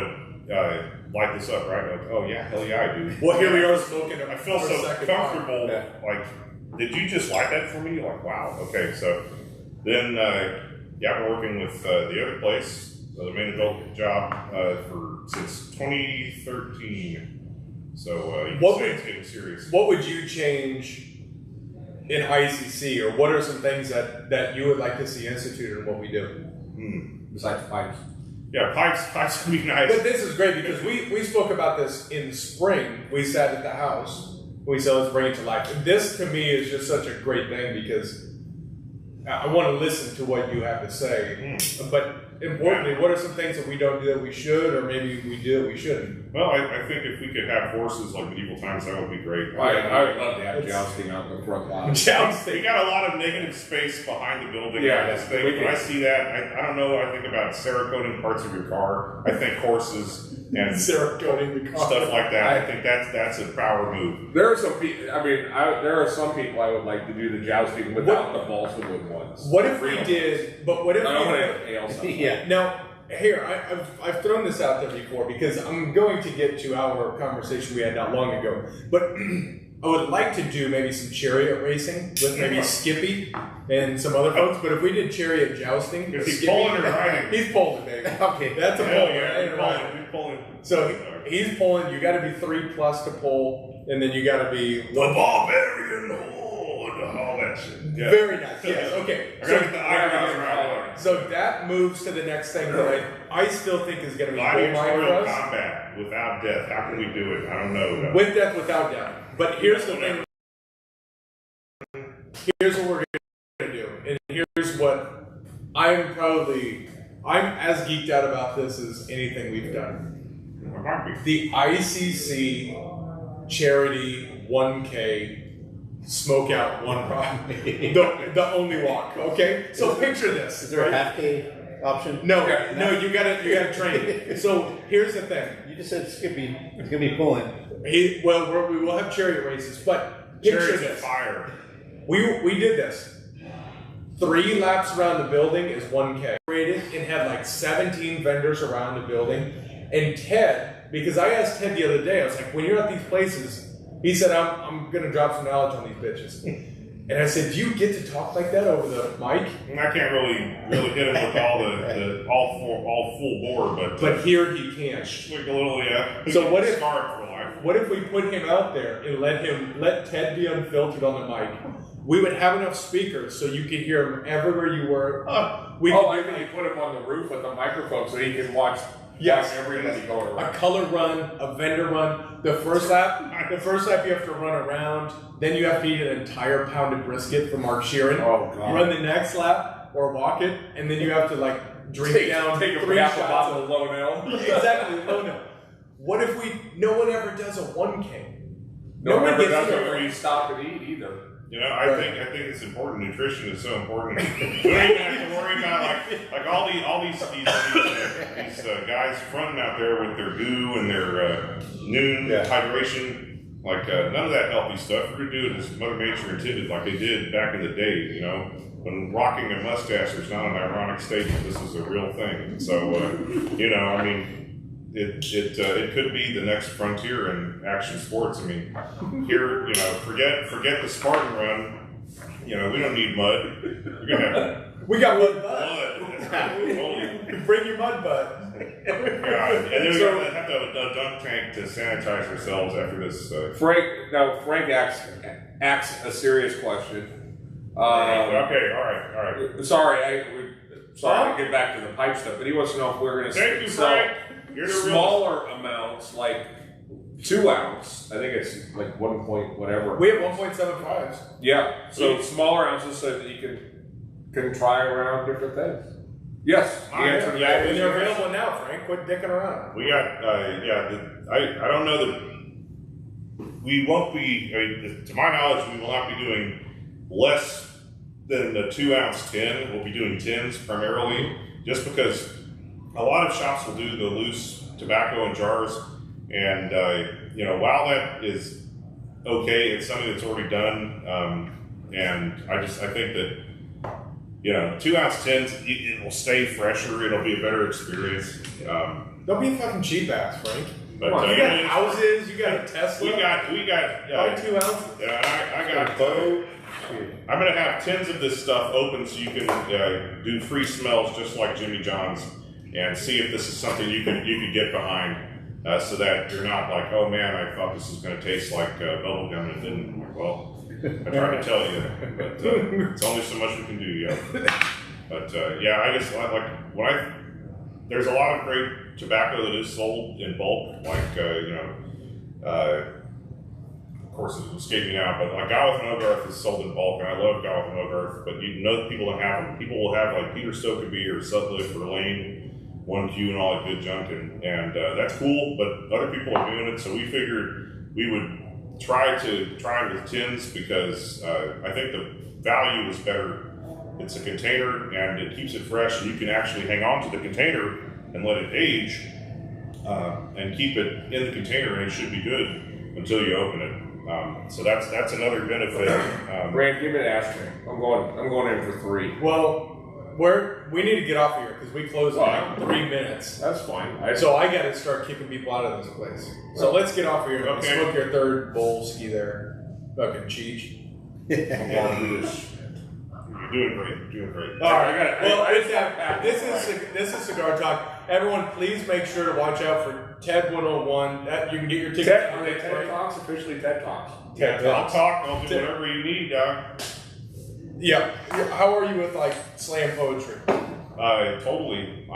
to light this up, right? Like, oh yeah, hell yeah, I do. Well, here we are smoking. I feel so comfortable. Yeah. Like, did you just light that for me? Like, wow. Okay, so then, I've been working with the other place, the main adult job, since 2013. So you can say it's getting serious. What would you change in ICC, or what are some things that you would like to see instituted in what we do? Besides pipes. Yeah, pipes would be nice. But this is great because we spoke about this in spring. We sat at the house. We said, let's bring it to life. And this, to me, is just such a great thing because I want to listen to what you have to say. But importantly, what are some things that we don't do that we should, or maybe we do that we shouldn't? Well, I think if we could have horses like medieval times, that would be great. I would love to have jousting out in the front lawn. We got a lot of negative space behind the building. Yeah, this thing. When I see that, I don't know. I think about Cerakoting parts of your car. I think horses and Cerakoting the car. Stuff like that. I think that's a power move. There are some people. I mean, there are some people I would like to do the jousting without the balsa wood ones. What if we did? But what if I don't want we? to nail something. Yeah. Now, here I've thrown this out there before because I'm going to get to our conversation we had not long ago. But I would like to do maybe some chariot racing with maybe Skippy and some other folks. But if we did chariot jousting, is he Skippy, pulling or riding? He's pulling, baby. Okay, that's a pull. Yeah, he's pulling. So he's pulling. You got to be 3+ to pull, and then you got to be the barbarian horde, all that shit. Yeah. Very nice. Yes. Okay. I gotta get the eyebrows around. So that moves to the next thing that I still think is going to be gladiatorial combat without death. How can we do it? I don't know. With death, without death. But here's the thing. Here's what we're going to do, and here's what I'm as geeked out about this as anything we've done. The ICC charity 1K smoke out one rock. the only walk. Okay, so picture this. Is there a half K option? No, you gotta train. So here's the thing. You just said Skippy is gonna be pulling. We will have chariot races, but picture this. Fire. We did this. 3 laps around the building is 1K. And had like 17 vendors around the building. And Ted, because I asked Ted the other day, I was like, when you're at these places, he said, I'm going to drop some knowledge on these bitches. And I said, do you get to talk like that over the mic? I can't really hit him with all full bore, but here he can. Like a little, yeah. So what if scarred for life. What if we put him out there and let Ted be unfiltered on the mic? We would have enough speakers so you could hear him everywhere you were. I think put him on the roof with a microphone so he can watch. Yes, everybody going around. A color run, a vendor run. The first lap you have to run around. Then you have to eat an entire pounded brisket from Mark Sheeran. Oh God! Run the next lap or walk it, and then you have to drink down 3 shots bottle of Low Nail. Exactly, Low Nail. What if no one ever does a 1K? No one ever does it where you stop and eat either. You know, I think it's important. Nutrition is so important. We don't even have to worry about like all these guys fronting out there with their goo and their noon hydration. Like none of that healthy stuff. We're gonna do it as Mother Nature intended, like they did back in the day. You know, when rocking a mustache was not an ironic statement. This was a real thing. So I mean, it could be the next frontier in action sports. I mean, here, forget the Spartan run. We don't need mud. You're gonna have We got mud butt. blood. Bring your mud butt. God. And then we have to have a dunk tank to sanitize ourselves after this. Frank asks a serious question. Okay, all right. Sorry to get back to the pipe stuff, but he wants to know if we're going Thank you, to sell Frank. You're the smaller amounts, like 2 ounce. I think it's like 1 point whatever. We have 1.75s. Yeah, so smaller ounces so that you can try around different things. Yes, the answer to that And is they're yes. available now, Frank. Quit dicking around. We got, I don't know that we won't be, to my knowledge, we will not be doing less than the 2 ounce tin. We'll be doing tins primarily, just because a lot of shops will do the loose tobacco in jars. And, while that is okay, it's something that's already done. And I think that, 2 ounce tins, it will stay fresher. It'll be a better experience. Don't be a fucking cheap ass, Frank. But You got houses, you got a Tesla. we got. Buy 2 ounces. I got. I'm gonna have tins of this stuff open so you can do free smells just like Jimmy John's, and see if this is something you could get behind, so that you're not like, oh man, I thought this was gonna taste like bubble gum and it didn't. Well, I tried to tell you, but it's only so much we can do. Yeah. But I guess there's a lot of great tobacco that is sold in bulk, like of course it escaped me now, but like Gawith and Ogarth is sold in bulk, and I love Gawith and Ogarth, but people don't have them. People will have like Peter Stokeby or Sutliff or Lane 1Q and all that good junk, and that's cool, but other people are doing it, so we figured we would try it with tins, because I think the value is better. It's a container and it keeps it fresh, and you can actually hang on to the container and let it age and keep it in the container, and it should be good until you open it. So that's another benefit. Brand, give me an ashtray. I'm going in for 3. Well, we need to get off here because we close in 3 minutes. That's fine. So I got to start kicking people out of this place. So let's get off here. Okay. Smoke your third bowl ski there. Fucking Cheech. I'm going to do this. You're doing great. All right. This is Cigar Talk. Everyone, please make sure to watch out for TED 101. You can get your tickets. Are they TED Talks? Officially TED Talks. I'll talk. I'll do whatever you need, Doc. Yeah. How are you with like slam poetry? Totally.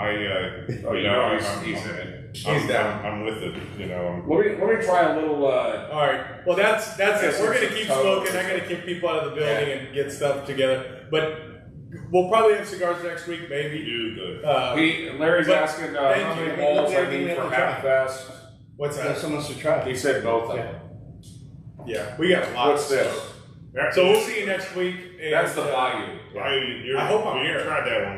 He's down. I'm with it. Let me try a little. All right. Well, that's it. We're gonna keep Toast. smoking. I'm gonna kick people out of the building and get stuff together. But we'll probably have cigars next week, maybe. Good. Larry's but asking thank how you. many balls I need for Half Fest. What's that? That's someone to try. He said both of them. Yeah, we got a lot. What's this? So we'll see you next week. And, That's the value. I hope I'm You here. tried that one.